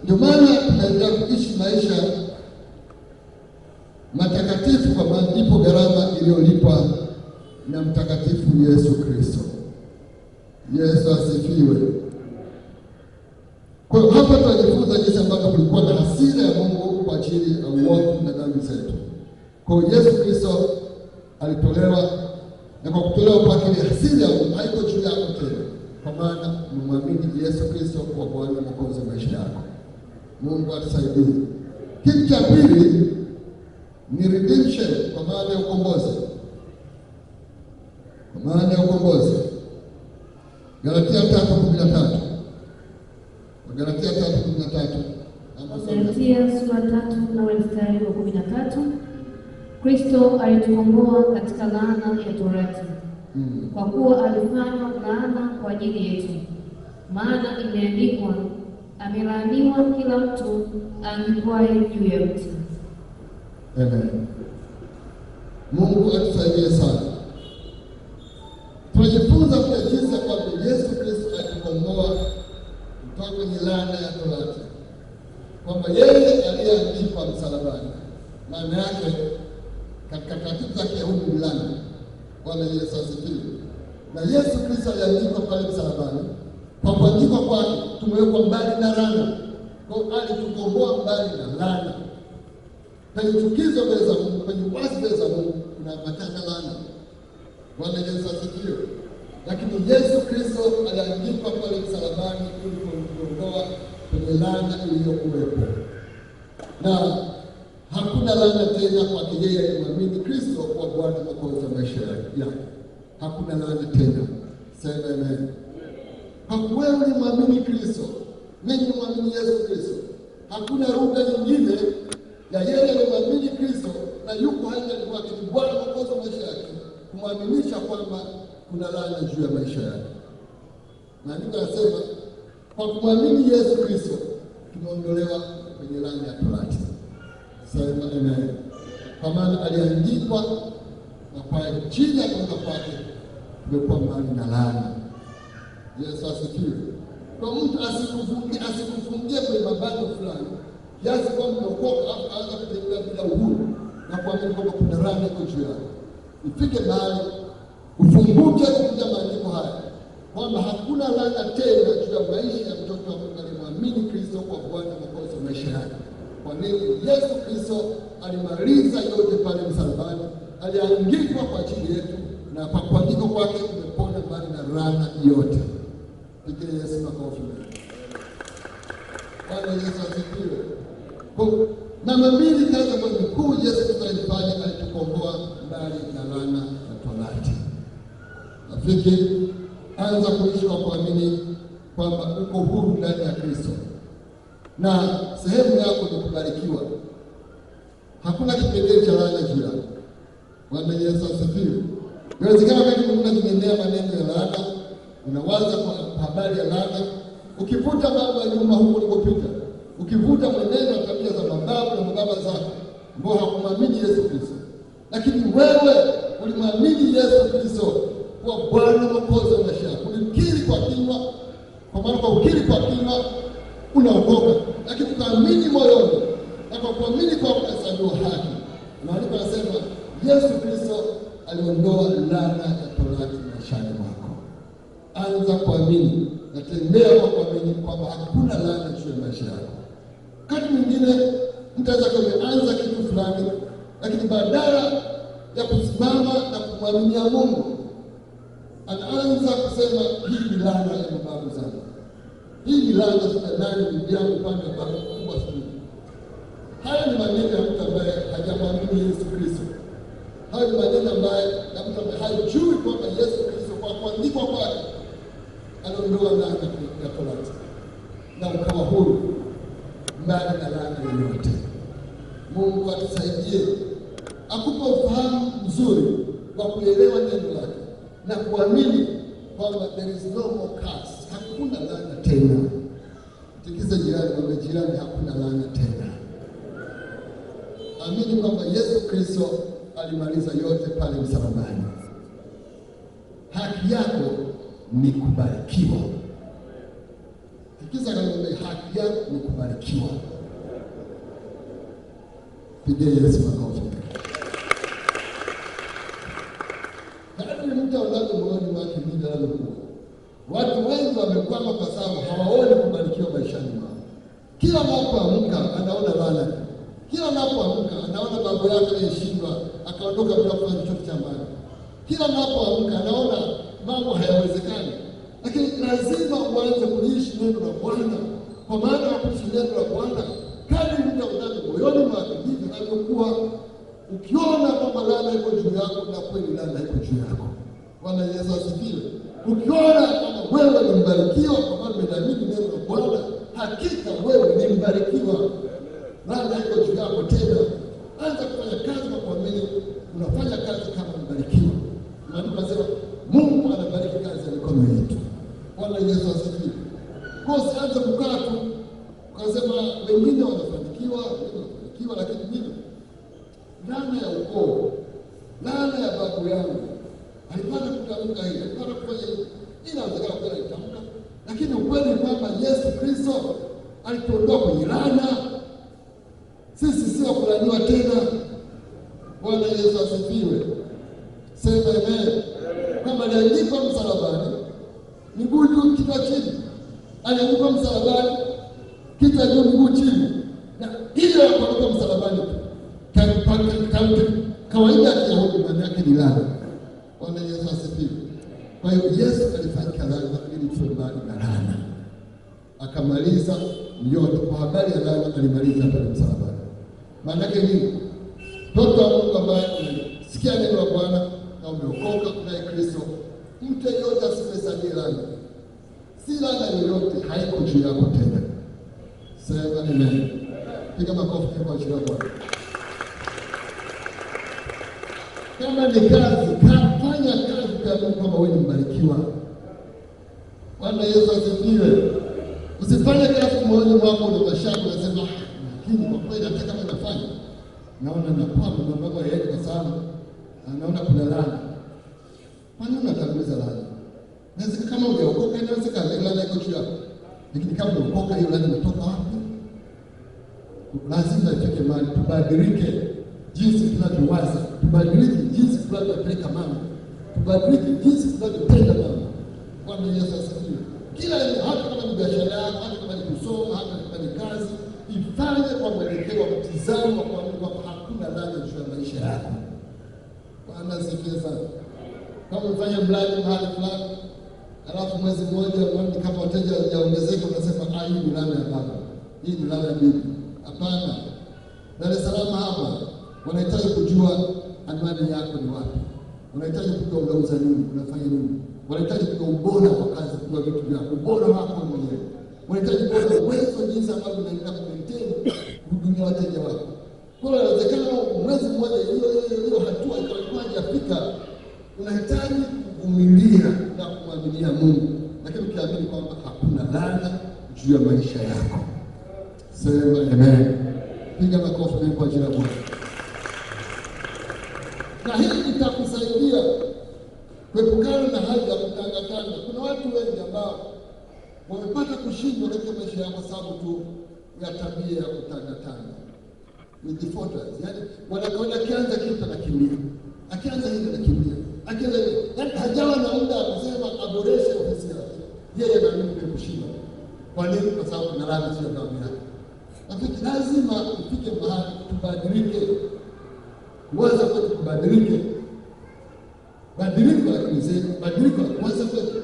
ndio maana tunaendelea kuishi maisha matakatifu, kwa maana ipo gharama iliyolipwa na mtakatifu Yesu Kristo. Yesu asifiwe. Kwa hiyo hapa tunajifunza jinsi ambavyo kulikuwa na hasira ya Mungu kwa Kwa Yesu Kristo alitolewa, na kwa kutolewa kwake ile asili ya Mungu haiko juu yako tena, kwa maana umemwamini Yesu Kristo kwa Bwana na Mwokozi wa maisha yako. Mungu atusaidie. Kitu cha pili ni redemption, kwa maana ya ukombozi. Kwa maana ya ukombozi. Galatia 3:13. Galatia 3:13. Galatia sura 3 na mstari wa 13. Kristo alitukomboa katika laana ya torati, kwa kuwa alifanywa laana kwa ajili yetu. Maana imeandikwa, amelaaniwa kila mtu angikwaye juu ya mti. Amen. Mungu atusaidie sana. Tunajifunza kwa jinsi kwamba Yesu Kristo alitukomboa kutoka kwenye laana ya torati, kwamba yeye aliyeangikwa msalabani, maana yake katika taratibu za Kiyahudi ni laana. Bwana Yesu asifiwe. Na Yesu Kristo aliangikwa pale msalabani, kwa kuangikwa kwake tumewekwa mbali na laana. Kwa hiyo alitukomboa mbali na laana. Penye chukizo mbele za Mungu, penye uasi mbele za Mungu, kunaambatana laana. Bwana Yesu asifiwe. Lakini Yesu Kristo aliangikwa pale msalabani ili kuondoa kwenye laana iliyokuwepo, na hakuna laana tena kwake yeye aliyemwamini Kristo kwa Bwana na Mwokozi wa maisha yake. Hakuna laana tena. Sema amen. Kwa wewe ulimwamini Kristo, mimi nimwamini Yesu Kristo, hakuna lugha nyingine ya yeye aliyemwamini Kristo na yuko hai ndani mwake ni Bwana na Mwokozi wa maisha yake kumwaminisha kwamba kuna laana juu ya maisha yake. Maandiko yanasema kwa kumwamini Yesu Kristo tumeondolewa kwenye laana ya torati. Sema amen. Kwa maana aliandikwa, na kwa chini ya kuondoka kwake tumekuwa mbali na laana. Yesu asifiwe. Kwa mtu asikufungie kwenye mabano fulani kiasi kwamba umeokoka au aanza kutembea bila uhuru na kuamini kwamba kuna laana iko juu yako. Ifike mahali ufunguke kupitia maandiko haya kwamba hakuna laana tena juu ya maisha ya mtoto wa Mungu aliyemwamini Kristo kwa Bwana na Mwokozi wa maisha yake. Kwa nini? Yesu Kristo alimaliza yote pale msalabani, aliangikwa kwa ajili yetu, na kwa kuangikwa kwake tumepona mbali na laana yote. Pigie Yesu makofi. Bwana Yesu asifiwe. Kwa namba mbili, kazi ambayo mkuu Yesu Kristo alifanya, alitukomboa mbali na laana ya torati. Rafiki, anza kuishi kwa kuamini kwamba uko huru ndani ya Kristo, na sehemu yako ni kubarikiwa. Hakuna kipengele cha laana juu yako. Bwana Yesu asifiwe. Inawezekana wakati mwingine unanenea maneno ya laana, unawaza kwa habari ya laana, ukivuta mambo ya nyuma huko ulikopita, ukivuta mwenendo na tabia za mababu na mababa zako ambao hakumwamini Yesu Kristo. Lakini wewe ulimwamini Yesu Kristo kwa Bwana na Mwokozi wa maisha yako. Ulikiri kwa kinywa, kwa maana kwa ukiri kwa kinywa unaokoka, lakini ukaamini moyoni, na kwa kuamini kwa unahesabiwa haki. Maandiko yanasema Yesu Kristo aliondoa laana ya torati maishani mwako. Anza kuamini na tembea kwa kuamini kwamba hakuna laana juu ya maisha yako. Wakati mwingine mtaweza kuanza kitu fulani, lakini badala ya kusimama na kumwaminia Mungu, anaanza kusema hii ni laana ya mababu zangu, hii ni laana za nani ndugu yangu upande wa babu kubwa sana. Haya ni maneno ya mtu ambaye hajamwamini Yesu Kristo. Haya ni maneno ambaye ya mtu ambaye hajui kwamba Yesu Kristo kwa kuandikwa kwake aliondoa laana ya torati na ukawa huru mbali na laana yoyote. Mungu atusaidie, akupe ufahamu mzuri wa kuelewa neno lake na kuamini kwamba there is no more curse. Hakuna laana tena. Tikiza jirani, mwambie jirani, hakuna laana tena. Amini kwamba Yesu Kristo alimaliza yote pale msalabani. Haki yako ni kubarikiwa. Tikiza mwambie, haki yako ni kubarikiwa. Pigie Yesu makofi. Kadri mtu anavyo moyoni mwake ndivyo anavyokuwa. Watu wengi wamekwama kwa sababu hawaoni kubarikiwa maishani mwao. Kila anapoamka anaona laana. Kila Kila anapoamka anaona mambo yake yanashindwa, akaondoka bila kufanya chochote cha maana. Kila anapoamka anaona mambo hayawezekani. Lakini lazima uanze kuishi neno la Bwana, kwa maana ya kuishi neno la Bwana kadri muda unavyo moyoni mwako ndivyo unavyokuwa. Ukiona kwamba laana iko juu yako, na kweli laana iko juu yako. Bwana Yesu asifiwe. Ukiona kwamba wewe ni mbarikiwa kwa maana umeamini neno la Bwana, hakika wewe ni mbarikiwa. Laana iko juu yako tena. Anza kufanya kazi kwa kuamini, unafanya kazi kama mbarikiwa. Maandiko yanasema Mungu anabariki kazi ya mikono yetu. Bwana Yesu asifiwe. Kwa hiyo anza kukaa tu ukasema wengine wanafanikiwa, lakini mimi laana ya ukoo, laana ya babu yangu alipata kutamka hili, alipata kufanya hili. Inawezekana kweli alitamka, lakini ukweli ni kwamba Yesu Kristo alituondoa kwenye laana. Sisi sio kulaniwa tena. Bwana Yesu asifiwe. Sema amen. Kama aliandikwa msalabani, miguu juu kichwa chini. Aliandikwa msalabani, kichwa juu miguu chini. Na ile ya kuandikwa msalabani kawaida ya Kiyahudi maana yake ni laana. Bwana Yesu asifiwe. Kwa hiyo Yesu alifanya laana ili tuwe mbali na laana. Akamaliza yote kwa habari ya laana, alimaliza pale msalabani. Maana yake nini? Mtoto wa Mungu ambaye unasikia neno la Bwana na umeokoka naye Kristo, mtu yeyote asifanye laana. Si laana yoyote haiko juu yako tena. Sema amen. Piga makofi kwa jina la Bwana. Kama ni kazi, fanya kazi kwa Mungu kama wewe ni mbarikiwa. Bwana Yesu asifiwe. Usifanye kazi moyoni mwako na mashaka unasema lakini kwa kweli hata kama nafanya naona nakwama na mambo yaende kwa sana. Naona kuna laana. Kwa nini unatanguliza laana? Naweza kama umeokoka inawezekana laana iko juu yako. Lakini kama umeokoka hiyo laana inatoka wapi? Lazima ifike mahali tubadilike jinsi tunavyowaza, tubadilike jinsi tunavyopeleka mambo, tubadilike jinsi tunavyotenda mambo. Bwana Yesu asifiwe. Kila hata kama ni biashara yako, hata kama ni kusoma, hata kama ni kazi, ifanye kwa mwelekeo wa mtizamo wa kuamini kwamba hakuna laana juu ya maisha yako. Bwana asifiwe sana. Kama unafanya mradi mahali fulani, alafu mwezi mmoja unaona kama wateja hawajaongezeka, unasema hii ni laana ya baba, hii ni laana ya bibi. Hapana. Dar es Salaam hapa wanahitaji kujua anwani yako ni wapi. Wanahitaji kujua unauza nini, unafanya nini. Wanahitaji kujua ubora wa kazi, kujua vitu vyako, ubora wako mwenyewe. Wanahitaji kujua uwezo jinsi ambavyo unaenda kumaintain kuhudumia wateja wako. Kwa hiyo inawezekana mwezi mmoja hiyo hatua ikawa hajafika, unahitaji kuvumilia na kumwaminia Mungu. Lakini ukiamini kwamba hakuna laana juu ya maisha yako. Sema amen. Piga makofi kwa jina la Bwana. Na hii itakusaidia kuepukana na hali ya kutangatanga. Kuna watu wengi ambao wamepata kushindwa katika maisha yao kwa sababu tu ya tabia ya kutangatanga. Ni defaulters. Yaani wanakwenda kianza kitu na kimbia. Akianza hivi na kimbia. Akianza hivi. Yaani hajawa na muda wa kusema aboreshe ofisi yake. Yeye anaamini kushinda. Kwa nini? Kwa sababu kuna laana sio damu yake. Lakini lazima ufike mahali tubadilike. Uanze kwetu kubadilike. Badilika akili, badilika kwanza kwetu.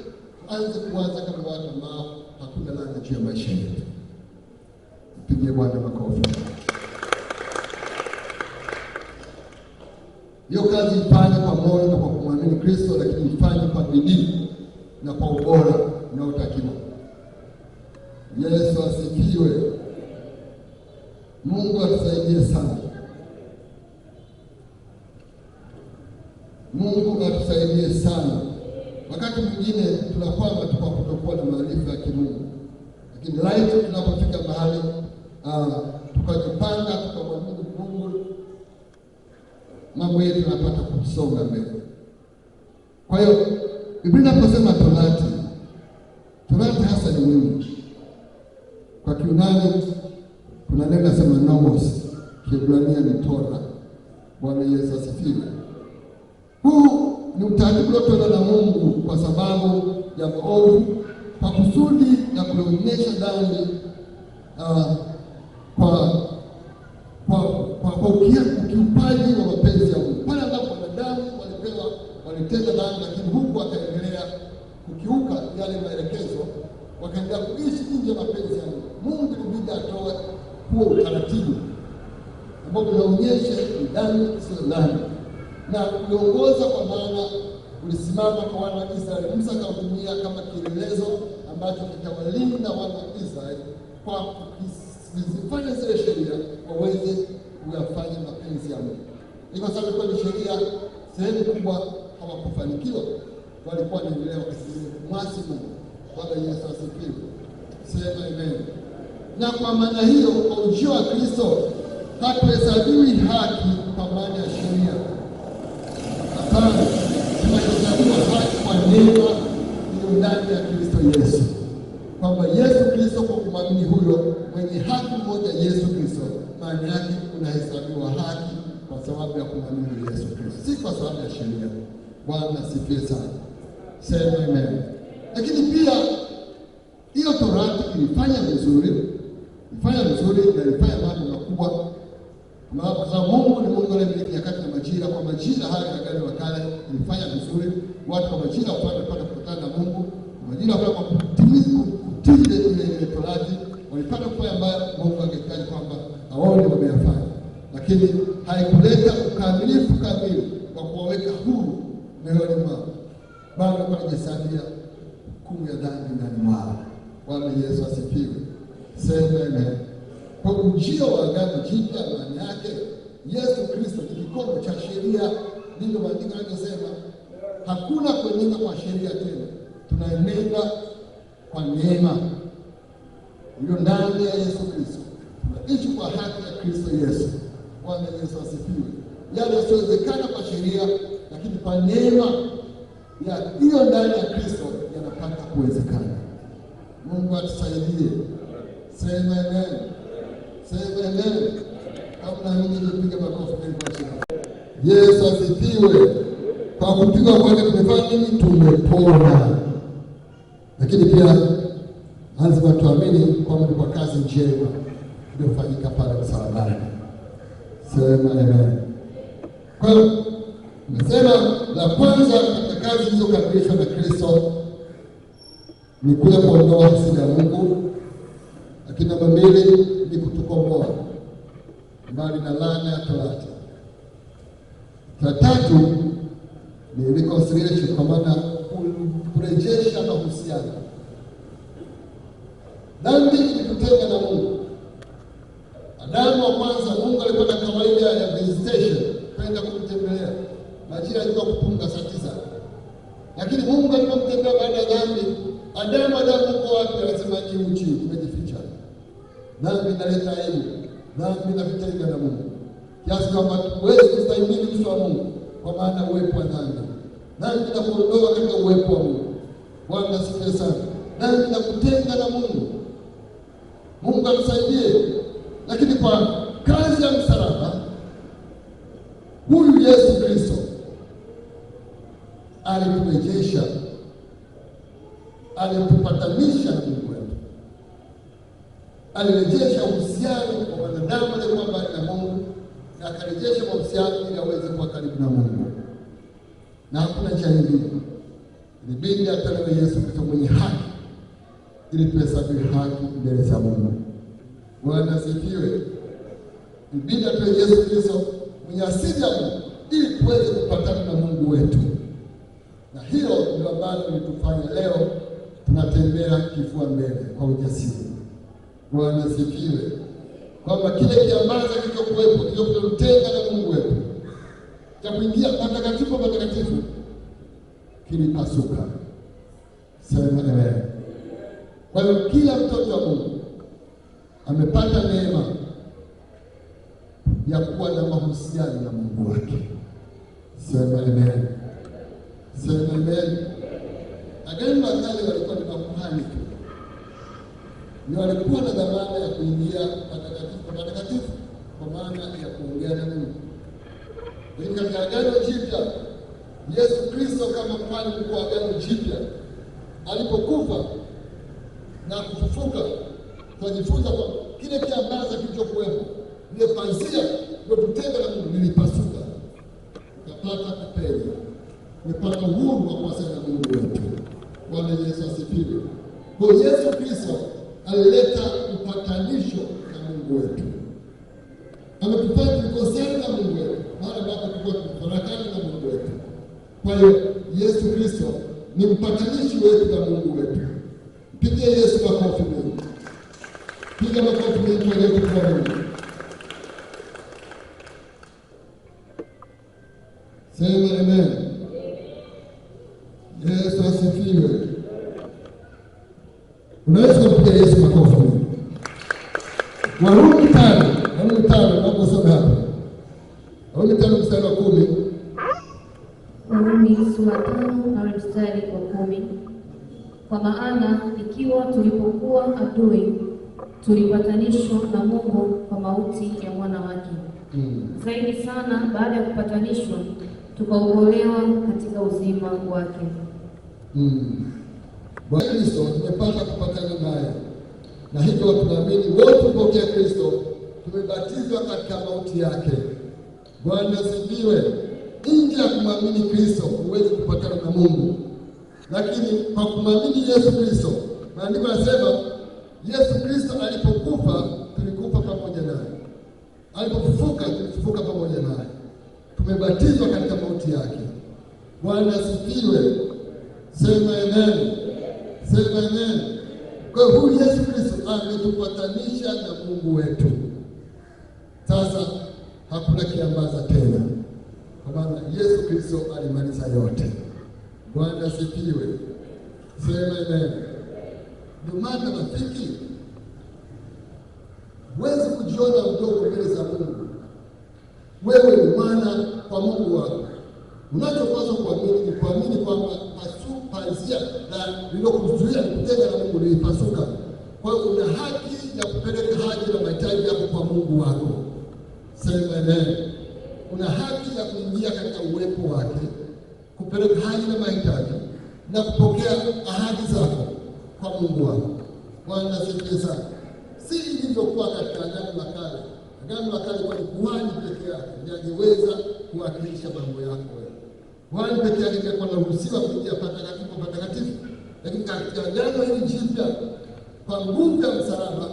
Anze kuanza kama watu ambao hakuna laana juu ya maisha yetu. Pigie Bwana makofi. Hiyo kazi ifanye kwa moyo na kwa kumwamini Kristo, lakini ifanye kwa bidii na kwa ubora unaotakiwa. Yesu asifiwe. Mungu atusaidie sana. Mungu atusaidie sana. Wakati mwingine tunakwama tu kwa kutokuwa na maarifa ya kimungu. Lakini laiti tunapofika mahali tukajipanga tukamwamini Mungu, mambo yetu yanapata kusonga mbele. Kwa hiyo Biblia inaposema torati hasa ni nini? Kwa Kiunani kuna neno nasema nomos, Kiebrania ni Torah. Bwana Yesu asifiwe. Huu ni utaratibu uliotolewa na Mungu kwa sababu ya maovu, kwa kusudi na kuonyesha dhambi ukiupaji wa mapenzi ya Mungu. Pale ambapo wanadamu walitenda dhambi, lakini huku wakaendelea kukiuka yale maelekezo, wakaendelea kuishi nje ya mapenzi ya Mungu. Mungu ilibidi atoe huo utaratibu ambao unaonyesha ni dhambi sio dhambi, na kuongoza, kwa maana ulisimama kwa wana wa Israeli. Musa akautumia kama kielelezo ambacho kitawalinda wana wa Israeli kwa kuzifanya zile sheria waweze kuyafanya mapenzi ya Mungu. Ni kwa sababu ni sheria, sehemu kubwa hawakufanikiwa, walikuwa wanaendelea wakimwasi Mungu. Bwana Yesu asifiwe. Sema amen. Na kwa maana hiyo, kwa ujio wa Kristo hatuhesabiwi haki kwa maana ya sheria. Hapana, tunahesabiwa haki kwa neema iliyo ndani ya Kristo Yesu, kwamba Yesu Kristo, kwa kumwamini huyo mwenye haki mmoja Yesu Kristo, maana yake unahesabiwa haki kwa sababu ya kumwamini Yesu Kristo, si kwa sababu ya sheria. Bwana asifiwe sana. Sema amen. Lakini pia hiyo Torati ilifanya vizuri na ilifanya mambo makubwa, kwa sababu Mungu ni Mungu anayemiliki nyakati na majira. Kwa majira haya ya Agano la Kale ilifanya vizuri, watu wa majira walipata kukutana na Mungu, majira kwa kutimiza ile Torati walipata kufanya ambayo Mungu angehitaji kwamba aone wameyafanya, lakini haikuleta ukamilifu kamili kwa kuwaweka huru mioyoni mwao, bado wanajisabia hukumu ya dhambi ndani mwao. Bwana Yesu asifiwe. Sema amen. Kwa ujio wa Agano Jipya, maana yake Yesu Kristo ni kikomo cha sheria. Ndivyo maandiko yanasema, hakuna kuenenda kwa sheria tena, tunaenenda kwa neema iliyo ndani ya Yesu Kristo. Tunaishi kwa haki ya Kristo Yesu. Bwana Yesu asifiwe. Yale yasiyowezekana kwa sheria, lakini kwa neema ya hiyo ndani ya Kristo yanapata kuwezekana. Mungu atusaidie. Sema amen. Sema amen. Kabla mimi nipige makofi kwa Yesu. Yesu asifiwe. Kwa kupigwa kwake tumefanya nini? Tumepona. Lakini pia lazima tuamini kwamba ni kwa kazi njema iliyofanyika pale msalabani. Sema amen. Kwa hiyo nimesema la kwanza katika kazi zilizokamilishwa na Kristo ni kule kuondoa hasira ya Mungu, lakini namba mbili ni kutukomboa mbali na laana ya Torati. La tatu ni reconciliation, kwa maana kurejesha mahusiano. Dhambi ilitutenga na Mungu. Adamu wa kwanza, Mungu alikuwa na kawaida ya visitation, kwenda kumtembelea. Majira alikuwa kupunga saa 9. Lakini Mungu alipomtembelea baada ya dhambi, Adamu uko wapi? Anasema ni uchi, tumejificha. Dhambi inaleta aibu. Dhambi inatutenga na Mungu, kiasi kwamba huwezi kustahimili uso wa Mungu, kwa maana uwepo wa dhambi. Dhambi inakuondoa katika uwepo wa Mungu. Bwana asifiwe sana. Dhambi inakutenga na Mungu. Mungu atusaidie. Lakini kwa kazi ya msalaba, huyu Yesu Kristo aliturejesha, alitupatanisha na Mungu wetu, alirejesha uhusiano wa wanadamu aliyekuwa mbali na Mungu, na akarejesha mahusiano ili aweze kuwa karibu na Mungu. Na hakuna njia nyingine, ilibidi atolewe Yesu Kristo mwenye haki ili tuhesabiwe haki mbele za Mungu. Bwana asifiwe. Ilibidi atolewe Yesu Kristo mwenye asili ya Mungu ili tuweze kupatana na Mungu wetu. Na hilo ndilo ambalo litufanya leo tunatembea kifua mbele kwa ujasiri. Bwana asifiwe. Kwamba kile kiambaza kilichokuwepo, kilichotutenga na Mungu wetu, cha kuingia patakatifu kilipasuka. Sema amen. Kwa hiyo kila mtoto wa Mungu amepata neema ya kuwa na mahusiano na Mungu wake. Sema amen. Sema amen. Agano la Kale walikuwa ni makuhani tu, ni walikuwa na dhamana ya kuingia patakatifu kwa maana ya kuongea na Mungu. Lakini katika Agano Jipya, Yesu Kristo kama kuhani mkuu wa Agano Jipya alipokufa na kufufuka, tunajifunza kwa kile kiambaza kilichokuwepo, ile pazia tutenga na Mungu lilipasuka, tukapata kupenya, tumepata uhuru wa kuwasiliana na Mungu wetu. Bwana Yesu asifiwe. Kwa Yesu Kristo alileta upatanisho na Mungu wetu. Ametufanya tukosane na Mungu wetu, mahali ambapo tulikuwa tumefarakana na Mungu wetu. Kwa hiyo Yesu Kristo ni mpatanishi wetu na Mungu wetu. Pigia Yesu makofi mengi. Piga makofi mengi kwa Yesu kwa Mungu. Sema amen. Yesu asifiwe. Unaweza kupiga Yesu makofi mengi. Warumi 5 naposoma hapa. Warumi 5 mstari wa 10. Warumi sura 5 na mstari wa 10. Kwa maana ikiwa tulipokuwa adui tulipatanishwa na Mungu kwa mauti ya mwana wake, zaidi sana baada ya kupatanishwa tukaokolewa katika uzima wake. Bwana Kristo tumepata kupatana naye, na hivyo tunaamini wote mpokea Kristo tumebatizwa katika mauti yake. Bwana asifiwe. Nje ya kumwamini Kristo huwezi kupatana na Mungu, lakini kwa kumwamini Yesu Kristo, maandiko yanasema Yesu Kristo alipokufa tulikufa pamoja naye, alipofufuka tulifufuka pamoja naye, tumebatizwa katika mauti yake. Bwana asifiwe. Sema amen. Sema amen. Kwa hiyo huyu Yesu Kristo ametupatanisha na Mungu wetu. Sasa hakuna kiambaza tena, kwa maana Yesu Kristo alimaliza yote. Bwana asifiwe. Sema amen. Ndio maana rafiki, huwezi kujiona mdogo mbele za Mungu. Wewe ni mwana kwa Mungu wako. Unachopaswa kuamini ni kuamini kwamba pazia na lilokuzuia kutenga na Mungu lilipasuka. Kwa hiyo una haki ya kupeleka haja na mahitaji yako kwa Mungu wako. Sema amen. Una haki ya kuingia katika uwepo wake, kupeleka haja na mahitaji na kupokea ahadi zako kwa Mungu wako. Bwana asifiwe sana. Si ilivyokuwa katika Agano la Kale. Agano la Kale kwa kuhani peke yake ndiye angeweza kuwakilisha mambo yako wewe. Kuhani peke yake ndiye anaruhusiwa kuingia patakatifu. Lakini katika Agano hili jipya, kwa nguvu ya msalaba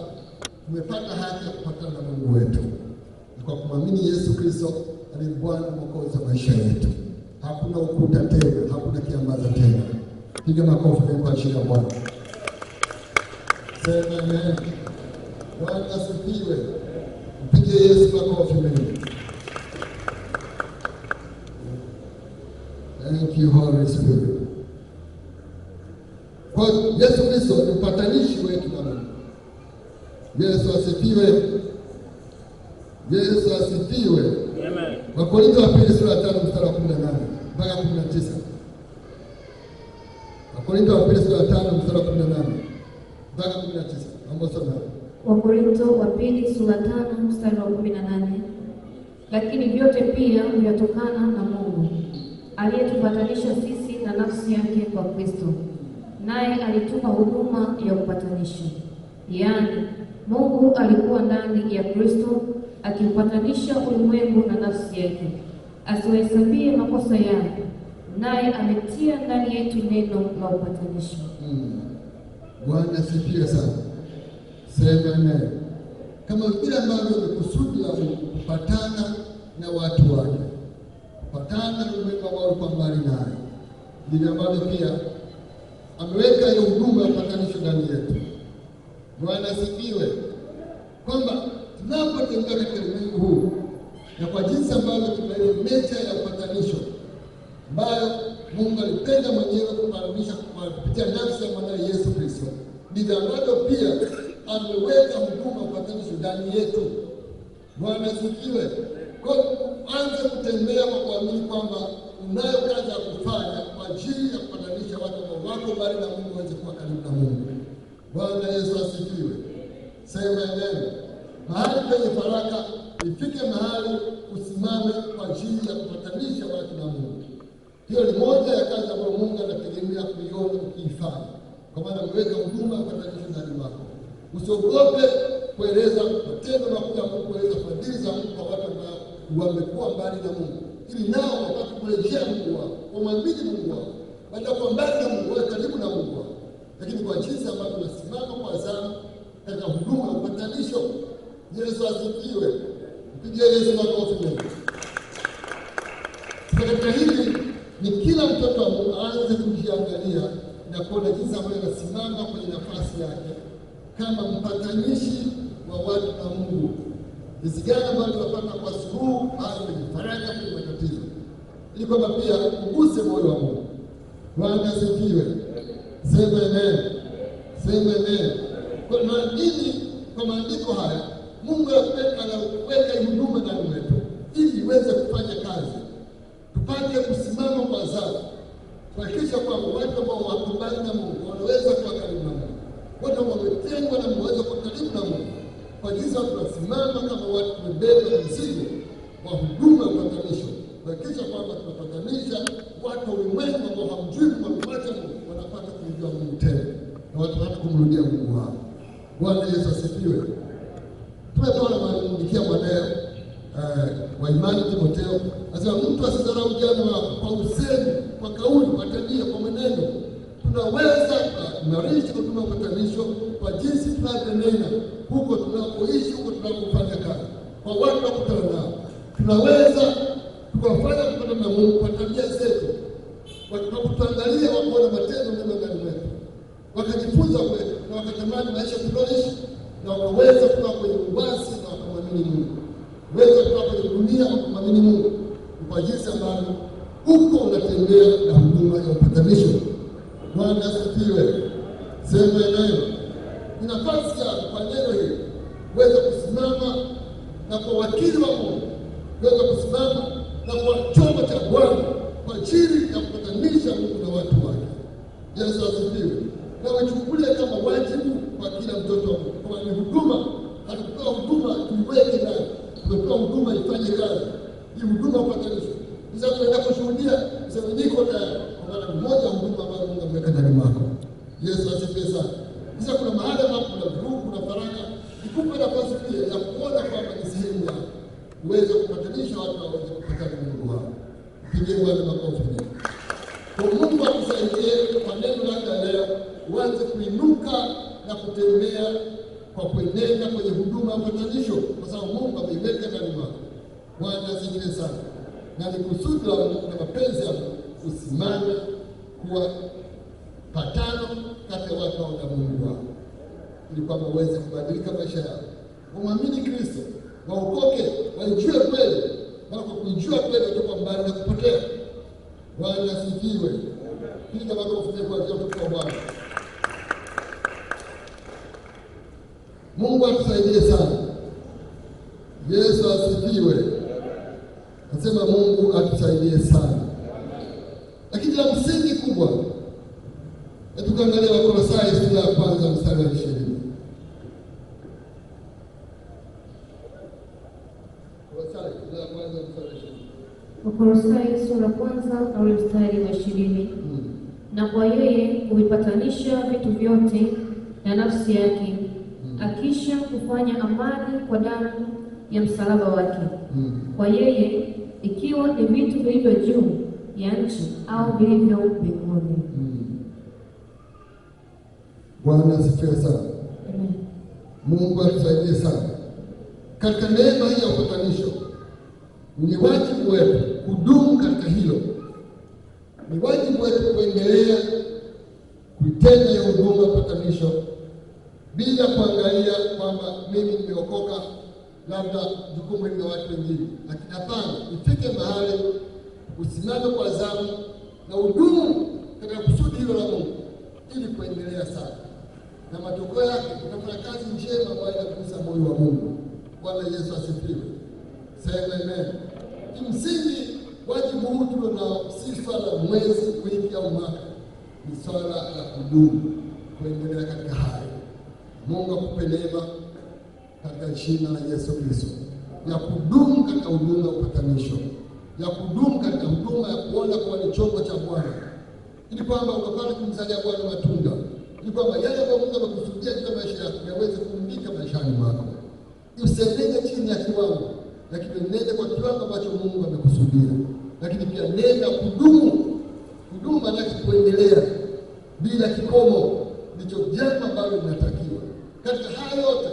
tumepata haki ya kupatana na Mungu wetu. Kwa kumwamini Yesu Kristo aliye Bwana Mwokozi wa maisha yetu. Hakuna ukuta tena, hakuna kiambaza tena. Piga makofi kwa ajili ya Bwana. Sema amen. Bwana asifiwe. Mpige Yesu makofi mengi. Thank you Holy Spirit. Kwa Yesu Kristo ni mpatanishi wetu na Mungu. Yesu asifiwe. Yesu asifiwe. Amen. Wakorintho wa pili sura ya 5 mstari wa 18 mpaka 19. Wakorintho wa pili sura ya 5 mstari wa 18 mpaka 19. Naomba soma. Wakorintho wa pili sura 5 mstari wa 18. Lakini vyote pia vinatokana na Mungu, aliyetupatanisha sisi na nafsi yake kwa Kristo, naye alitupa huduma ya upatanisho. Yaani Mungu alikuwa ndani ya Kristo akiupatanisha ulimwengu na nafsi yake, asiwahesabie makosa yao, naye ametia ndani yetu neno la upatanisho. Bwana asifiwe sana. Sema amen. Kama vile ambavyo ni kusudi la Mungu kupatana na watu wake, kupatana na ulimwengu ambao uko mbali naye, ndivyo ambavyo pia ameweka hiyo huduma ya upatanisho ndani yetu. Bwana asifiwe. Kwamba tunapotembea katika ulimwengu huu na kwa jinsi ambavyo tuna ile mecha ya upatanisho ambayo Mungu alipenda mwenyewe kupatanisha kupitia nafsi ya mwanawe Yesu Kristo, ndivyo ambavyo pia ameweka huduma ya upatanisho ndani yetu. Bwana asifiwe. Kwa anza kutembea kwa kuamini kwamba unayo kazi ya kufanya kwa ajili ya kupatanisha watu ambao wako mbali na Mungu waweze kuwa karibu na Mungu. Bwana Yesu asifiwe. Sema amen. Mahali penye faraka, ifike mahali usimame kwa ajili ya kupatanisha watu na Mungu. Hiyo ni moja ya kazi ambayo Mungu anategemea kuiona ukiifanya. Kwa maana ameweka huduma ya kupatanisha ndani mwako. Usiogope kueleza matendo makuu ya Mungu, kueleza fadhili za Mungu kwa watu ambao wamekuwa mbali na Mungu, ili nao wapate kurejea Mungu wao, wamwamini Mungu wao, baada ya kuwa mbali na Mungu wao, karibu na Mungu wao. Lakini kwa jinsi ambavyo tunasimama kwa zamu katika huduma ya upatanisho, Yesu asifiwe. Mpigie Yesu makofi mengi. Katika hili ni kila mtoto wa Mungu aanze kujiangalia na kuona jinsi ambavyo anasimama kwenye nafasi yake kama mpatanishi wa watu na Mungu. Jinsi gani ambavyo tunapata kwa suluhu hali kwenye faraja, kwenye matatizo, ili kwamba pia uguse moyo wa Mungu. Bwana asifiwe. Sema amen. Sema amen. Kwa nini kwa maandiko haya Mungu anaweka huduma ndani mwetu ili iweze kufanya kazi, tupate kusimama kwa zamu, kuhakikisha kwamba watu ambao wako mbali na Mungu wanaweza kuwa karibu na Mungu, watu ambao wametengwa na Mungu wanaweza kuwa karibu na Mungu. Kwa jinsi tunasimama kama watu tumebeba mzigo wa huduma ya upatanisho, kuhakikisha kwamba tunapatanisha watu wa ulimwengu ambao hamjui kumwacha Mungu, wanapata kumjua Mungu tena na wanapata kumrudia Mungu wao. Bwana Yesu asifiwe. Tumetoa maandikia mwanae wa imani Timotheo, asema mtu asidharau ujana wako kwa usemi, kwa kauli, kwa tabia, kwa mwenendo. Tunaweza kuimarisha huduma ya upatanisho kwa jinsi tunavyonena huko tunapoishi, huko tunapofanya kazi, kwa watu tunakutana nao. Tunaweza tukafanya kupata na Mungu kwa tabia zetu, wakakutuangalia wakaona matendo mema ndani mwetu, wakajifunza kwetu na wakatamani maisha tunayoishi, na wakaweza kutoka kwenye uasi na wakamwamini Mungu, weza kutoka kwenye dunia wakamwamini Mungu. Kwa jinsi ambavyo huko unatembea na huduma ya upatanisho. Bwana asifiwe. Sema amen. Ni nafasi ya kwa neno hili weza kusimama na kwa wakili wa Mungu, weza kusimama na kwa chombo cha Bwana kwa ajili ya kupatanisha Mungu na watu wake. Yesu asifiwe. Na wachukulie kama wajibu kwa kila mtoto wa Mungu. Kwa ni huduma, hatupewa huduma tuiweke ndani, tumepewa huduma ifanye kazi. Hii huduma upatanisho. Sasa tunaenda kushuhudia, sasa niko tayari kwa maana mmoja huduma ambayo Mungu ameweka ndani mwako. Yesu asifiwe sana. Sasa kuna mahali ambapo kuna vurugu, kuna faraka, ikupe nafasi pia ya kuona kwamba ni sehemu ya uweze kupatanisha watu waweze kupatana na Mungu wao. Pigie Bwana makofi mengi. Kwa Mungu akusaidie kwa neno lake leo, uanze kuinuka na kutembea kwa kuenenda kwenye huduma ya upatanisho, kwa sababu Mungu ameiweka ndani mwako. Bwana asifiwe sana. Na ni kusudi la Mungu na mapenzi ya Mungu usimame kuwa patano kati ya watu na Mungu wao, ili kwamba uweze kubadilika maisha yao, umwamini Kristo, waokoke, waijue kweli, na kwa kuijua kweli watoka mbali na kupotea. Bwana asifiwe. Piga makofi kwa ajili ya Bwana. Mungu atusaidie sana. Yesu asifiwe. Nasema Mungu atusaidie sana. Lakini la msingi kubwa, tukaangalia Wakolosai sura ya kwanza mstari wa 20. Wakolosai sura ya kwanza na mstari wa 20. Na kwa yeye huipatanisha vitu vyote na nafsi yake, akisha kufanya amani kwa damu ya msalaba wake. Kwa yeye ikiwa ni vitu vilivyo juu ya nchi au vilivyo mbinguni. Bwana asifiwe sana. Mungu atusaidie sana. Katika neema hii ya upatanisho, ni wajibu wetu kudumu katika hilo. Ni wajibu wetu kuendelea kuitenda hiyo huduma ya upatanisho bila kuangalia kwamba mimi nimeokoka, labda jukumu ni watu wengine. Lakini hapana, ifike mahali usimame kwa zamu na udumu katika kusudi hilo la Mungu ili kuendelea sana. Na matokeo yake utafanya kazi njema ambayo inagusa moyo wa Mungu. Bwana Yesu asifiwe. Sema amen. Kimsingi wajibu huu tunao si swala la mwezi, wiki au mwaka. Ni swala la kudumu, kuendelea katika haya. Mungu akupe neema katika jina la Yesu Kristo, ya kudumu katika huduma ya upatanisho, ya kudumu katika huduma ya kuona kwa ni chombo cha Bwana, ili kwamba ukapate kumzalia Bwana matunda, ili kwamba yale ambayo Mungu amekusudia katika maisha yako yaweze kuumbika maishani mwako. Usiende chini ya kiwango, lakini nenda kwa kiwango ambacho Mungu amekusudia. Lakini pia nenda kudumu. Kudumu maana kuendelea bila kikomo, ndicho jambo ambalo linatakiwa. Katika haya yote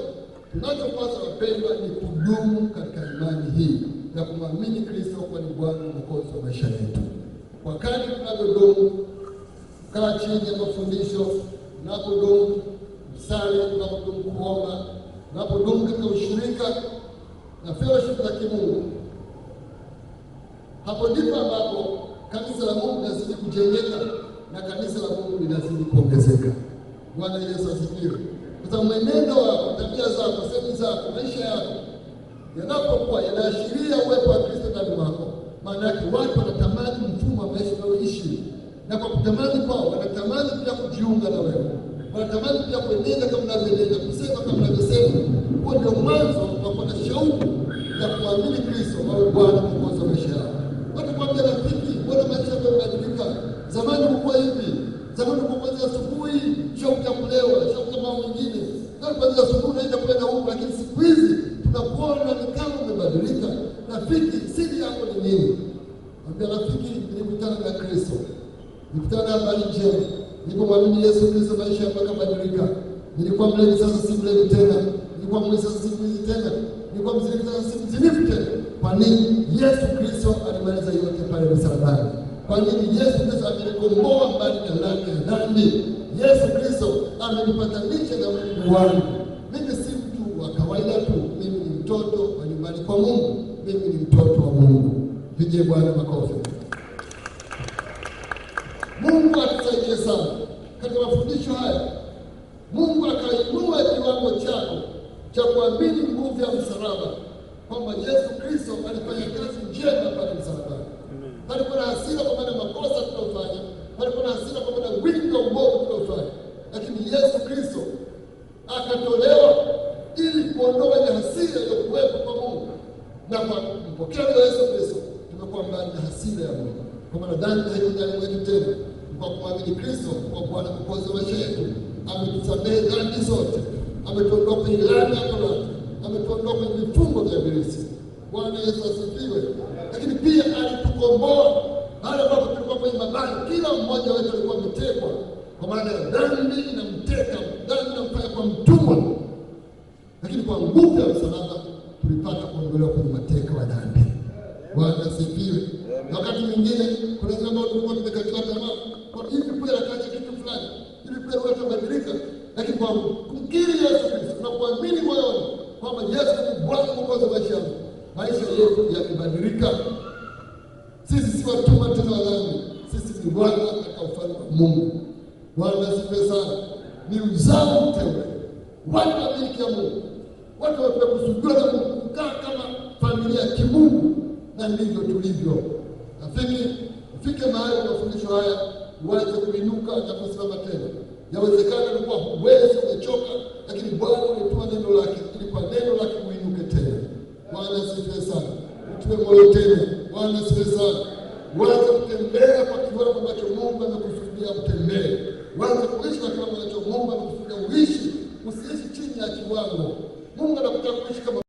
tunachopaswa wapendwa ni kudumu katika imani hii na kumwamini Kristo kwa ni Bwana na Mwokozi wa maisha yetu. Wakati tunavyodumu kaa chini ya mafundisho, tunapodumu kusali, tunapodumu kuomba, tunapodumu katika ushirika na fellowship za kimungu, hapo ndipo ambapo kanisa la Mungu linazidi kujengeka na kanisa la Mungu linazidi kuongezeka. Bwana Yesu asifiwe. Kwa sababu mwenendo wako, tabia zako, sehemu zako, maisha yako yanapokuwa yanaashiria uwepo wa Kristo ndani mwako, maana yake watu wanatamani mfumo wa maisha unaoishi, na kwa kutamani kwao wanatamani pia kujiunga na wewe, wanatamani pia kuenenda kama unavyoenenda, kusema kama unavyosema. Huo ndio mwanzo wa kuwa na shauku ya kuamini Kristo awe Bwana na Mwokozi wa maisha yao. Watu kwambia, rafiki, mbona maisha yako yamebadilika? Zamani ulikuwa hivi, zamani ulikuwa kwanza asubuhi shauku ya kulewa, shauku ya mambo mengine, na kwanza asubuhi unaenda kwenda huko, lakini siku hizi tunakuona ni kama umebadilika. Rafiki, siri yako ni nini? Mwambia, rafiki, nilikutana na Kristo, nilikutana na habari njema, nilipomwamini Yesu Kristo maisha yangu yakabadilika. Nilikuwa mlevi, sasa si mlevi tena. Nilikuwa mwizi, sasa si mwizi tena. Nilikuwa mzinifu, sasa si mzinifu tena. Kwa nini? Yesu Kristo alimaliza yote pale msalabani. Kwa nini? Yesu Kristo amenikomboa mbali na laana ya dhambi. Yesu Kristo amenipatanisha na Mungu wangu. Mimi si mtu wa kawaida tu, mimi ni mtoto wa nyumbani kwa Mungu. Mimi ni mtoto wa Mungu. Pigie Bwana makofi. Mungu atusaidie sana katika mafundisho haya. Mungu akainua kiwango chako cha kuamini nguvu ya msalaba, kwamba Yesu Kristo alifanya kazi njema pale msalabani. Palikuwa na hasira kwa maana makosa tunayofanya, palikuwa na hasira kwa maana wingi wa uovu tunayofanya, lakini Yesu Kristo akatolewa ili kuondoa ile hasira iliyokuwepo kwa Mungu. Na kwa kumpokea Yesu Kristo tumekuwa mbali na hasira ya Mungu, kwa maana dhambi haiko ndani mwetu tena. Kwa kumwamini Kristo kwa Bwana na Mwokozi wa maisha yetu, ametusamehe dhambi zote, ametuondoa kwenye laana ya Torati, ametuondoa kwenye vifungo vya ibilisi. Bwana Yesu asifiwe. Lakini pia alitukomboa pale ambapo tulikuwa kwenye mabaya. Kila mmoja wetu alikuwa ametekwa, kwa maana ya dhambi inamteka, dhambi inamfanya kwa mtumwa. Lakini kwa nguvu ya msalaba tulipata kuondolewa kwenye mateka wa dhambi. Bwana asifiwe. Wakati mwingine kuna zile ambao tulikuwa tumekatiwa tamaa, kwa hivi kweli akaacha kitu fulani, ili kweli watu wabadilika. Lakini kwa kumkiri Yesu Kristo na kuamini moyoni kwamba Yesu ni Bwana na Mwokozi wa maisha yangu, maisha yetu yamebadilika. Sisi si watumwa tena wa dhambi, sisi ni wana katika ufalme wa Mungu. Bwana asifiwe sana. Ni uzao mteule, watu wa milki ya Mungu, watu wanakusudiwa na Mungu, kukaa kama familia ya kimungu. Na ndivyo tulivyo. Ufike mahali mafundisho haya uanze kuinuka na kusimama tena. Yawezekana ulikuwa huwezi, umechoka, lakini Bwana alitoa neno lake ili kwa neno lake uinuke tena. Bwana asifiwe sana. Utuwe moyo tena. Bwana asifiwe sana. Uanze kutembea kwa kiwango ambacho Mungu amekusudia utembee. Uanze kuishi kwa kiwango ambacho Mungu amekusudia uishi. Usiishi chini ya kiwango. Mungu anakutaka kuishi kama